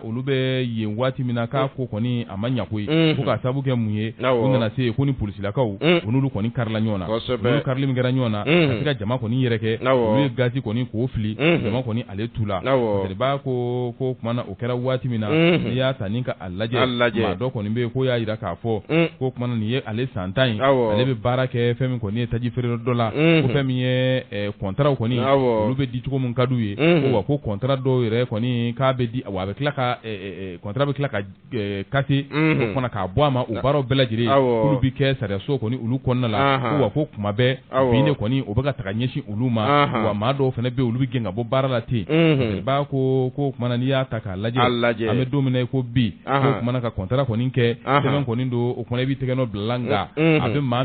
olu bɛ yen waati min na k'a ko kɔni a ma ɲa ko ye ko k'a sabu kɛ mun ye u nana se ko ni polisilakaw u n'olu kɔni karila ɲɔgɔn na olu karili min kɛra ɲɔgɔn na ka se ka jama kɔni yɛrɛ kɛ olu ye gazi kɔni k'o fili jama kɔni ale tu la parce que b'a ko kumana o kɛra waati min na n'i y'a ta ni ka a lajɛ maa dɔ kɔni bɛ yen ko y'a yira k'a fɔ ko kumana nin ye ale san 10 ale bɛ baara kɛ fɛn min kɔni ye taji feere dɔ la ko fɛn min ye contrat kɔni olu bɛ di cogo min ka d'u ye ko wa ko contrat dɔw yɛrɛ kɔni k'a bɛ di wa a bɛ tila ka contrat bɛ tila ka kase o fana k'a bɔ a ma o baaraw bɛɛ lajɛlen olu bɛ kɛ sariyaso kɔni olu kɔnɔna la ko wa ko kuma bɛɛ bi ne kɔni o bɛ ka taga ɲɛsin olu ma wa maa dɔw fana bɛ olu bɛ gɛn ka bɔ baara la ten b'a ko kumana n'i y'a ta k'a lajɛ an bɛ don min na ko bi ko kumana ka contrat kɔni kɛ sɛbɛn kɔni don o kumana i b'i tɛgɛ nɔ bila nga a bɛ maa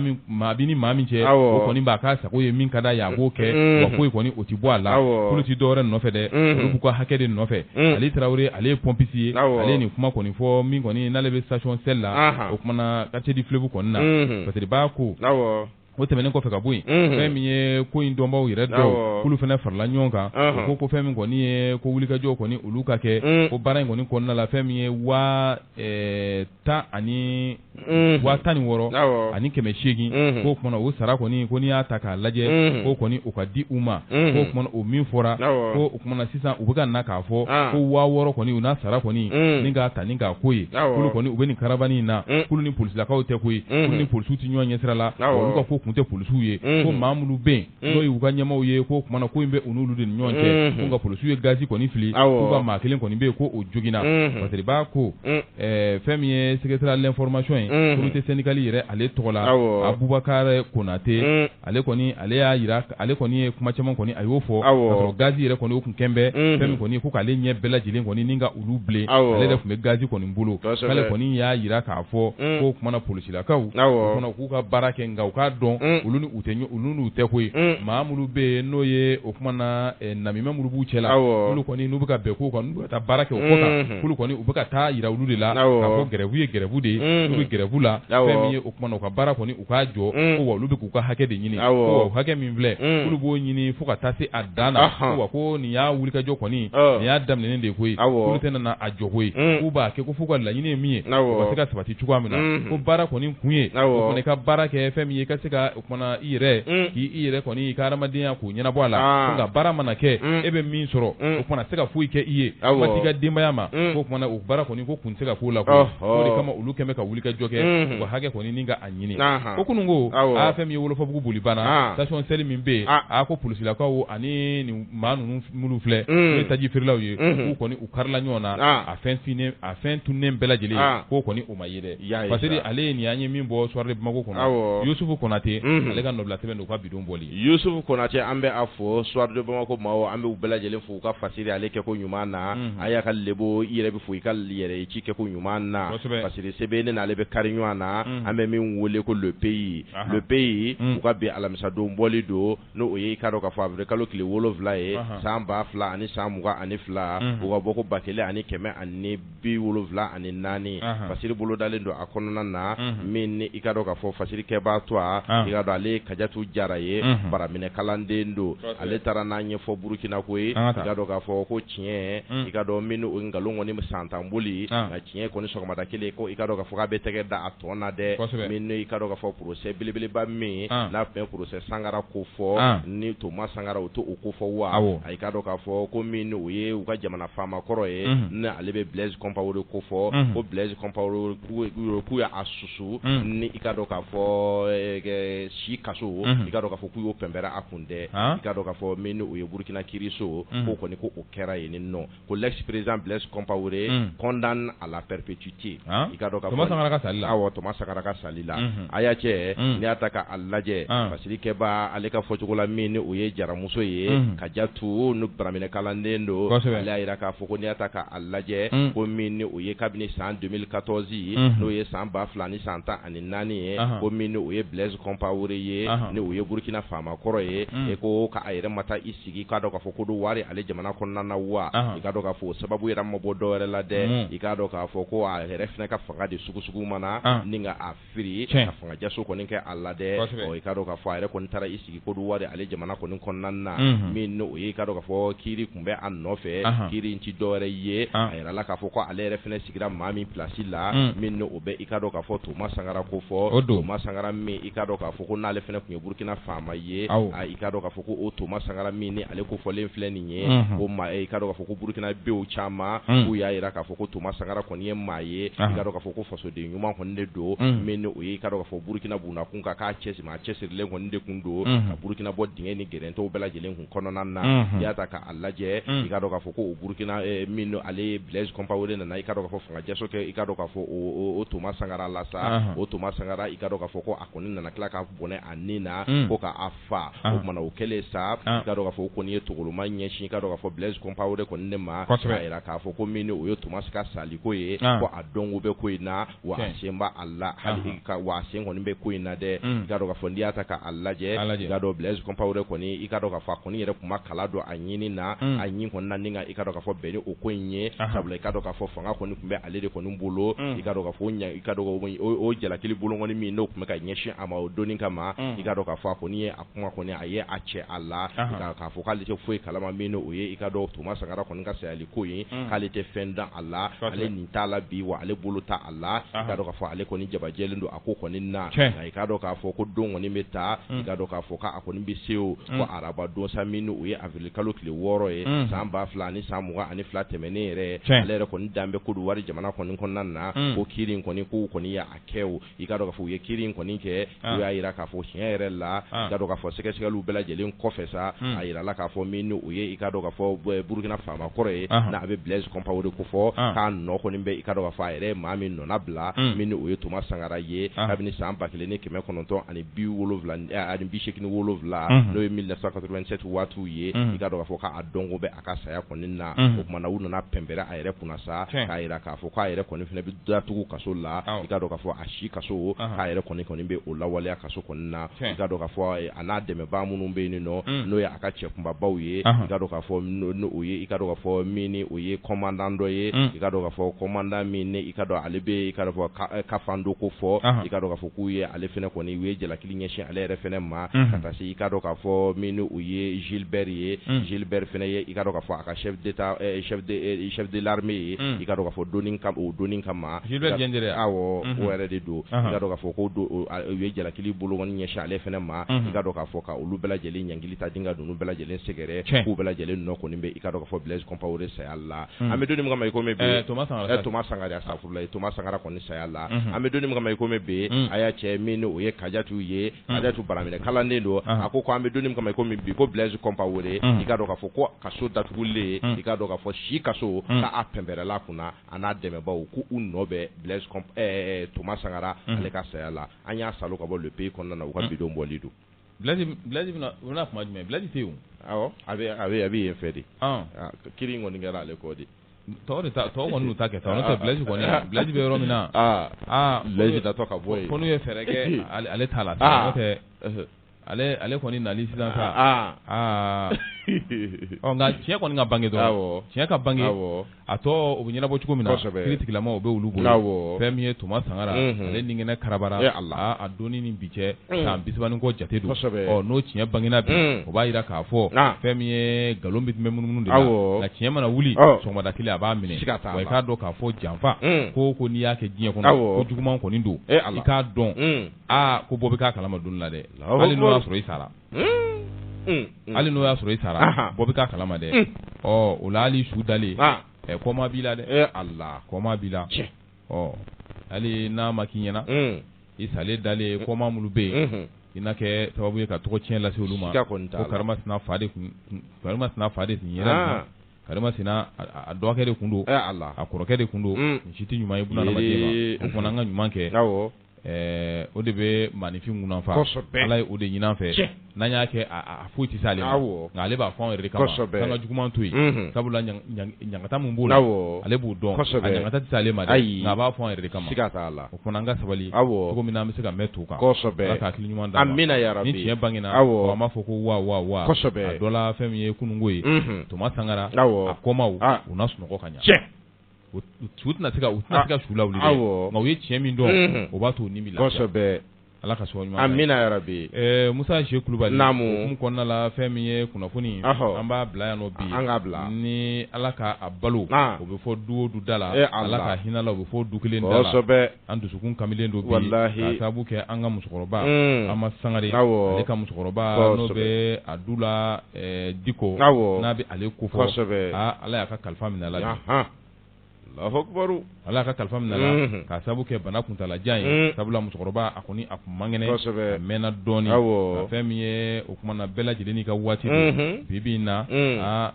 bi ni maa min cɛ o kɔni b'a ka sago ye min ka d'a ye a b'o kɛ wa foyi kɔni o ti bɔ a la olu ti dɔwɛrɛ nɔfɛ dɛ olu b'u ka hakɛ de nɔfɛ ale Tarawele ale ye pompiste ye ale ye nin kuma kɔni fɔ min kɔni n'ale bɛ station Sel la o kumana quartier du Fleuve kɔni na parce que b'a ko o tɛmɛnen kɔfɛ ka bɔ yen fɛn min ye ko in dɔnbaw yɛrɛ dɔw k'olu fana farala ɲɔgɔn kan o ko fɛn min kɔni ye ko wulikajɔ kɔni olu ka kɛ ko baara in kɔni kɔnɔna la fɛn min ye 16,000 ani 800 k'o kumana o sara kɔni ko n'i y'a ta k'a lajɛ ko kɔni o ka di u ma k'o kumana o min fɔra ko o kumana sisan u bɛ ka na k'a fɔ ko 6,000 kɔni u n'a sara kɔni ni k'a ta ni k'a ko ye k'olu kɔni u bɛ nin caravane in na k'olu ni polisilakaw tɛ ko ye k'olu ni polisiw tɛ ɲɔgɔn ɲɛsira la olu ka ko kun tɛ polisiw ye ko maa minnu bɛ yen n'o ye u ka ɲɛmaaw ye ko kumana ko in bɛ u n'olu de ni ɲɔgɔn cɛ ko nka polisiw ye gazi kɔni fili k'u ka maa kelen kɔni bɛ yen ko o joginna parce que b'a ko fɛn min ye secrétaire à l'information ye comité syndical yɛrɛ ale tɔgɔ la Abubakar Konate ale kɔni ale y'a yira ale kɔni ye kuma caman kɔni a y'o fɔ ka sɔrɔ gazi yɛrɛ kɔni o kun kɛn bɛ fɛn min kɔni ko k'ale ɲɛ bɛɛ lajɛlen kɔni ni ka olu bilen ale yɛrɛ tun bɛ gazi kɔni bolo k'ale kɔni y'a yira k'a fɔ ko kumana polisilakaw o fana k'u ka baara kɛ nka u k'a dɔn olu ni u tɛ koyi maa minnu bɛ yen n'o ye o kumana namimɛ minnu b'u cɛ la olu kɔni n'u bɛ ka bɛn ko kan n'u bɛ ka taa baara kɛ o kɔ kan olu kɔni u bɛ ka taa yira olu de la k'a fɔ gɛrɛvu ye gɛrɛvu de ye n'u bɛ gɛrɛvu la fɛn min ye o kumana u ka baara kɔni u k'a jɔ ko wa olu bɛ k'u ka hakɛ de ɲini ko wa o hakɛ min filɛ olu b'o ɲini fo ka taa se a dan na ko wa ko nin y'a wulikajɔ kɔni nin y'a daminɛnen de ye koyi olu tɛ nana a jɔ koyi k'u b'a kɛ ko f'u ka laɲini ye min ye u ka se ka sabati cogoya min na ko baara kɔni kun ye o fana ka baara kɛ fɛn min ye i ka se ka o kumana i yɛrɛ k'i yɛrɛ kɔni i ka hadamadenya k'o ɲɛnabɔ a la ko nka baara mana kɛ e bɛ min sɔrɔ o kumana se ka foyi kɛ i ye kuma t'i ka denbaya ma ko kumana o baara kɔni ko kun tɛ se ka k'o la ko o de kama olu kɛmɛ ka wulikajɔ kɛ u ka hakɛ kɔni ni ka a ɲini ko kunun ko fɛn min ye Wɔlɔfɔbugu boli banna station Sel min bɛ yen ko polisilakaw ani nin maa ninnu minnu filɛ ni taji feerelaw ye k'u kɔni u karila ɲɔgɔn na a fɛn tunnen bɛɛ lajɛlen k'o kɔni o ma ye dɛ parce que ale ye nin an ye min bɔ soirée de Bamako kɔnɔ Yusufu Konate Konate ale ka nɔbila sɛbɛn don ka bidon bɔli Yusuf Konate an bɛ a fɔ Soir de Bamako maaw an bɛ u bɛɛ lajɛlen fo ka fasiri ale kɛ ko ɲuman na a y'a ka lebo i yɛrɛ bɛ fo i ka yɛrɛ ci kɛ ko ɲuman na fasiri sebe ne n'ale bɛ kari ɲɔgɔn na an bɛ min wele ko le pays u ka bi alamisadon bɔli don n'o ye i ka dɔn ka fɔ a bɛ kalo tile 7 ye san 2000 ani san 22 u ka bɔ ko 1774 fasiri bolo dalen don a kɔnɔna na min ni i ka dɔn ka fɔ fasiri kɛbaa to i ka dɔn ale Kajatu Jara ye baraminɛ kalanden don ale taara n'a ɲɛfɔ Burukina ko ye i ka dɔn ka fɔ ko tiɲɛ i ka dɔn min o ngalon kɔni santan boli nka tiɲɛ kɔni sɔgɔmada kelen ko i ka dɔn ka fɔ k'a bɛ tɛgɛ da a tɔ na dɛ min i ka dɔn ka fɔ procès belebeleba min n'a tun bɛ procès Sankara ko fɔ ni Thomas Sankara o to o ko fɔ wa i ka dɔn ka fɔ ko min o ye u ka jamana faama kɔrɔ ye ni ale bɛ Blaise Compaoré ko fɔ ko Blaise Compaoré k'u y'a susu ni i ka dɔn ka fɔ si kaso i ka dɔn ka fɔ k'u y'o pɛnpɛrɛ a kun dɛ i ka dɔn ka fɔ min o ye Burkina Kiriso ko kɔni ko o kɛra yen nɔ ko l'ex-président Blaise Compaoré condamne à la perpétuité i ka dɔn ka fɔ Thomas Sankara ka sali la a y'a cɛ n'i y'a ta k'a lajɛ fasiri kɛbaa ale ka fɔcogo la min o ye jaramuso ye Kajatu n'o baraminɛ kalanden don ale y'a jira k'a fɔ ko n'i y'a ta k'a lajɛ ko min o ye kabini san 2014 n'o ye san 2000 ani san 14 ye ko min o ye Blaise Compaoré ye ni o ye Burkina faama kɔrɔ ye e ko ka a yɛrɛ ma taa i sigi k'a dɔn k'a fɔ ko do wari ale jamana kɔnɔna na wa i ka dɔn k'a fɔ sababu yɛrɛ ma bɔ dɔwɛrɛ la dɛ i k'a dɔn k'a fɔ ko a yɛrɛ fɛnɛ ka fanga de sugu mana ni ka a firi ka fanga jaso kɔni kɛ a la dɛ i ka dɔn k'a fɔ a yɛrɛ kɔni taara i sigi ko do wari ale jamana kɔni kɔnɔna na min o ye i ka dɔn k'a fɔ kiiri kun bɛ a nɔfɛ kiiri in ti dɔwɛrɛ ye a yɛrɛ la k'a fɔ ko ale yɛrɛ fɛnɛ sigira maa min place la min o bɛ i ka dɔn k'a fɔ Thomas Sankara ko fɔ Thomas Sankara min i ka dɔn k'a fɔ ko n'ale fɛnɛ kun ye Burkina faama ye i ka dɔn k'a fɔ ko o Thomas Sankara min ni ale ko fɔlen filɛ nin ye ko maa i ka dɔn k'a fɔ ko Burkina bew caman k'u y'a jira k'a fɔ ko Thomas Sankara kɔni ye maa ye i ka dɔn k'a fɔ ko fasoden ɲuman kɔni de don min o ye i ka dɔn k'a fɔ Burkina bunakun kan k'a cɛsirilen kɔni de kun don ka Burkina bɔ dingɛ ni gɛrɛntɛw bɛɛ lajɛlen kun kɔnɔna na i y'a ta k'a lajɛ i ka dɔn k'a fɔ ko o Burkina min ale Blaise Compaoré nana i ka dɔn k'a fɔ fanga jaso kɛ i ka dɔn k'a fɔ o Thomas Sankara la sa o Thomas Sankara i ka dɔn k'a fɔ ko a kɔni nana tila ka bɔnɛ a nin na ko k'a fa o kumana o kɛlen sa i ka dɔn k'a fɔ o kɔni ye togoloma ɲɛsin i ka dɔn k'a fɔ Blaise Compaoré kɔni de ma k'a jira k'a fɔ ko min o ye Thomas ka saliko ye ko a dɔnko bɛ ko in na wa a sen b'a a la hali wa a sen kɔni bɛ ko in na dɛ i ka dɔn k'a fɔ n'i y'a ta k'a lajɛ i ka dɔn Blaise Compaoré kɔni i ka dɔn k'a fɔ a kɔni yɛrɛ kun ma kala dɔn a ɲini na a ɲini kɔni na ni ka i ka dɔn k'a fɔ bɛn ni o ko in ye sabula i ka dɔn k'a fɔ fanga kɔni kun bɛ ale de kɔni bolo i ka dɔn k'a fɔ i ka dɔn o jalakili bolo kɔni min n'o kun bɛ ka ɲɛsin a ma o donni kama i ka dɔn k'a fɔ a kɔni ye a kuma kɔni a ye a cɛ a la k'a fɔ k'ale tɛ foyi kalama min o ye i ka dɔn Thomas Sankara kɔni ka sayali ko ye k'ale tɛ fɛn dan a la ale nin t'a la bi wa ale bolo ta a la i ka dɔn k'a fɔ ale kɔni jabajɛlen don a ko kɔni na i ka dɔn k'a fɔ ko don kɔni bɛ taa i ka dɔn k'a fɔ k'a kɔni bɛ se o ko araba don sa min o ye avril kalo tile 6 ye san 2000 ani san 22 tɛmɛnen yɛrɛ ale yɛrɛ kɔni dan bɛ ko do wari jamana kɔni kɔnɔna na ko kiiri in kɔni ko kɔni y'a kɛ o i ka dɔn k'a fɔ u ye kiiri in kɔni kɛ u y'a jira k'a fɔ tiɲɛ yɛrɛ la i ka dɔn k'a fɔ sɛgɛsɛgɛliw bɛɛ lajɛlen kɔfɛ sa a jira la k'a fɔ min o ye i ka dɔn k'a fɔ Burkina faama kɔrɔ ye n'a bɛ Blaise Compaoré ko fɔ k'a nɔ kɔni bɛ i ka dɔn k'a fɔ a yɛrɛ maa min nɔna bila min o ye Thomas Sankara ye kabini san 1987 n'o ye 1987 waatiw ye i ka dɔn k'a fɔ k'a dɔnko bɛ a ka saya kɔni na o kumana u nana pɛnpɛrɛ a yɛrɛ kunna sa k'a jira k'a fɔ k'a yɛrɛ kɔni fɛnɛ bɛ datugu kaso la i ka dɔn k'a fɔ a si kaso k'a yɛrɛ kɔni bɛ o lawaleya kaso kɔni na i ka dɔn k'a fɔ a n'a dɛmɛbaa minnu bɛ yen nɔ n'o ye a ka cɛ kunbabaw ye i ka dɔn k'a fɔ o ye i ka dɔn k'a fɔ min o ye commandant dɔ ye i ka dɔn k'a fɔ commandant min i ka dɔn ale bɛ i ka dɔn fɔ Kafando ko fɔ i ka dɔn k'a fɔ k'u ye ale fɛnɛ kɔni u ye jalakili ɲɛsin ale yɛrɛ fɛnɛ ma ka taa se i ka dɔn k'a fɔ min o ye Gilbert ye Gilbert fɛnɛ ye i ka dɔn k'a fɔ a ka chef de l'armée ye i ka dɔn k'a fɔ donni kama Gilbert Diendéré awɔ o yɛrɛ de don i ka dɔn k'a fɔ ko u ye jalakili bolo kɔni ɲɛsin ale fɛnɛ ma i ka dɔn k'a fɔ ka olu bɛɛ lajɛlen ɲangili ta dinga dunu bɛɛ lajɛlen sɛgɛrɛ k'u bɛɛ lajɛlen nɔ kɔni bɛ i ka dɔn k'a fɔ Blaise Compaoré saya la an bɛ donni min kama i ko mɛn bi Thomas Sankara asafurulaye Thomas Sankara kɔni saya la an bɛ donni min kama i ko mɛn bi a y'a cɛ min o ye Kajatu ye Kajatu baraminɛ kalanden don a ko an bɛ donni min kama i ko mɛn bi ko Blaise Compaoré i ka dɔn k'a fɔ ko kaso datugulen i ka dɔn k'a fɔ si kaso k'a pɛnpɛrɛla kunna a n'a dɛmɛbaaw ko u nɔ bɛ Blaise Thomas Sankara ale ka saya la an y'a salo ka bɔ le pays Mali kɔnɔna u ka bidon bɔli don Blaise bɛna kuma jumɛn Blaise tɛ yen awɔ a bɛ yen fɛ de kiri in kɔni kɛra ale kɔ de tɔw kɔni n'u ta kɛ n'o tɛ Blaise bɛ yɔrɔ min na Blaise datɔ ka bɔ yen fo n'u ye fɛɛrɛ kɛ ale t'a la n'o tɛ ale kɔni nali sisan sa nka tiɲɛ kɔni ka bange dɔrɔn tiɲɛ ka bange a tɔ o bɛ ɲɛnabɔ cogo min na kiri tigilama o bɛ olu bolo fɛn min ye Tuma Sankara ale ni kɛnɛ karabara a donni ni bi cɛ san 30 kɔ jate don n'o tiɲɛ bangena bi o b'a jira k'a fɔ fɛn min ye nkalon bɛ tun bɛ munumunu de la nka tiɲɛ mana wuli sɔgɔmada kelen a b'a minɛ wa i k'a dɔn k'a fɔ janfa ko n'i y'a kɛ diɲɛ kɔnɔ ko juguman kɔni don i k'a dɔn ko bɔ bɛ k'a kalama don la dɛ hali n'o y'a sɔrɔ i sara hali n'o y'a sɔrɔ i sara bɔ bɛ k'a kalama dɛ o la hali su dalen kɔma b'i la dɛ kɔma b'i la hali n'a ma k'i ɲɛna i salen dalen kɔma minnu bɛ yen i na kɛ sababu ye ka tɔgɔ tiɲɛ lase olu ma ko Karimasina fa de tun yɛrɛ Karimasina a dɔgɔkɛ de tun don a kɔrɔkɛ de tun don nin si tɛ ɲuman ye bunadamaden ma o fana an ka ɲuman kɛ o de bɛ maanifin ŋunanfa Ala ye o de ɲinan fɛ n'an y'a kɛ a foyi tɛ se ale ma nka ale b'a fɔ anw yɛrɛ de kama k'an ka juguman to yen sabula ɲangata min b'o la ale b'o dɔn a ɲangata tɛ se ale ma dɛ nka a b'a fɔ anw yɛrɛ de kama o fana an ka sabali cogo min na an bɛ se ka mɛn t'o kan Ala ka hakili ɲuman d'an ma ni tiɲɛ bangena an b'a fɔ ko wa a dɔ la fɛn min ye kununko ye Tuma Sankara a kɔmaw u na sunɔgɔ ka ɲɛ u tɛna se ka su lawuli dɛ nka u ye tiɲɛ min dɔn o b'a to u ni bɛ lafiya Ala ka sɔn ɲuman amina yarabi Musa Shehu Kulubali mun kɔnɔna la fɛn min ye kunnafoni an b'a bila yan nɔ bi an k'a bila ni Ala ka a balo o bɛ fɔ du o du da la Ala ka hinɛ la o bɛ fɔ du kelen da la an dusukun kamilen don bi k'a sababu kɛ an ka musokɔrɔba Ama Sangare ale ka musokɔrɔba n'o bɛ a du la Diko n'a bɛ ale ko fɔ Ala y'a ka kalifa minɛ a la Ala ka kalifa minɛ la k'a sababu kɛ bana kuntalajan ye sabula musokɔrɔba a kɔni a kun man kɛnɛ a mɛnna dɔɔnin fɛn min ye o kumana bɛɛ lajɛlen n'i ka waati bi in na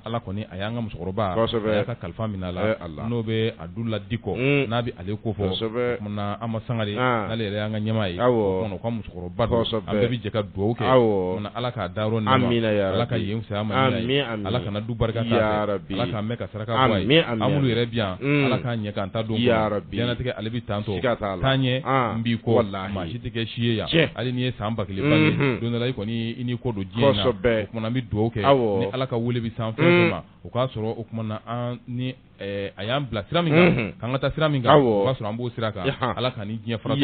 Ala kɔni a y'an ka musokɔrɔba a y'a ka kalifa minɛ la n'o bɛ a du la Diko n'a bɛ ale ko fɔ o kumana Ama Sangare n'ale yɛrɛ y'an ka ɲɛmaa ye o kumana o ka musokɔrɔba don an bɛɛ bɛ jɛ ka dugawu kɛ o kumana Ala k'a dayɔrɔ nɛɛma Ala ka yen fisaya ma Ala kana du barika k'a fɛ Ala k'an mɛn ka saraka bɔ a ye an minnu yɛrɛ bi yan Ala k'a ɲɛ k'an ta don diɲɛlatigɛ ale bɛ tan tɔ taa ɲɛ n b'i kɔ maa si tɛ kɛ si ye yan hali n'i ye san 1000 bange don dɔ la i kɔni i n'i kɔ don diɲɛ na o kumana an bɛ dugawu kɛ ni Ala ka wele bɛ san fɛn ma o k'a sɔrɔ o kumana ni a y'an bila sira min kan k'an ka taa sira min kan o b'a sɔrɔ an b'o sira kan Ala ka ni diɲɛ fara an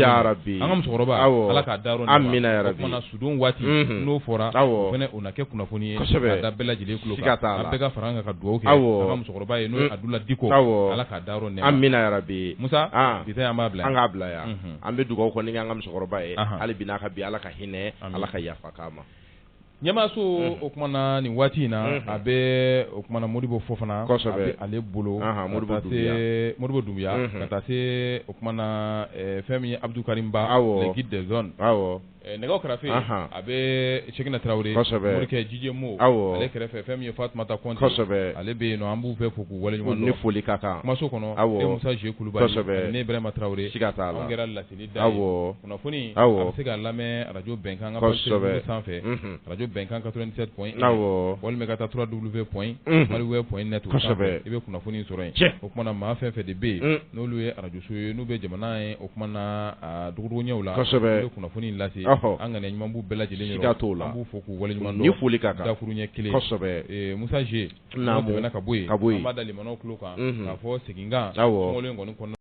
ka musokɔrɔba Ala k'a dayɔrɔ nɛɛma o kumana sudon waati n'o fɔra o fana o na kɛ kunnafoni ye ka da bɛɛ lajɛlen tulo kan an bɛɛ ka fara an kan ka dugawu kɛ an ka musokɔrɔba ye n'o ye a du la Diko Ala k'a dayɔrɔ nɛɛma amina yarabi Musa bi an b'a bila an k'a bila yan an bɛ dugawu kɔni kɛ an ka musokɔrɔba ye hali bi n'a ka bi Ala ka hinɛ Ala ka yafa k'a ma ɲɛmaaso o kumana nin waati in na a bɛ o kumana Modibo Fofana a bɛ ale bolo Modibo Dunbiya ka taa se o kumana fɛn min ye Abdou Karim Ba le guide des zones nɛgɛw kɛrɛfɛ a bɛ Sekina Tarawele Morikɛ Jije Mo ale kɛrɛfɛ fɛn min ye Fatumata Konte ale bɛ yen nɔ an b'u bɛɛ fo k'u waleɲuman dɔn ni foli ka kan kumaso kɔnɔ Musa Shehu Kulubali ne Ibrahima Tarawele an kɛra laseli da ye kunnafoni a bɛ se ka lamɛn radio Bɛnkan ka page sanfɛ radio Bɛnkan 97.1 walima ka taa www.maliweb.net i bɛ kunnafoni sɔrɔ yen o kumana maa fɛn fɛn de bɛ yen n'olu ye radio so ye n'u bɛ jamana ye o kumana dugudogoɲɛw la u bɛ kunnafoni lase an kana ɲuman b'u bɛɛ lajɛlen yɔrɔ an b'u fɔ k'u waleɲuman dɔn ni foli ka kan dakuru ɲɛ kelen Musa G n'o tɛmɛna ka bɔ yen an b'a da limanaw tulo kan k'a fɔ seginkan sunkalo in kɔni kɔnɔ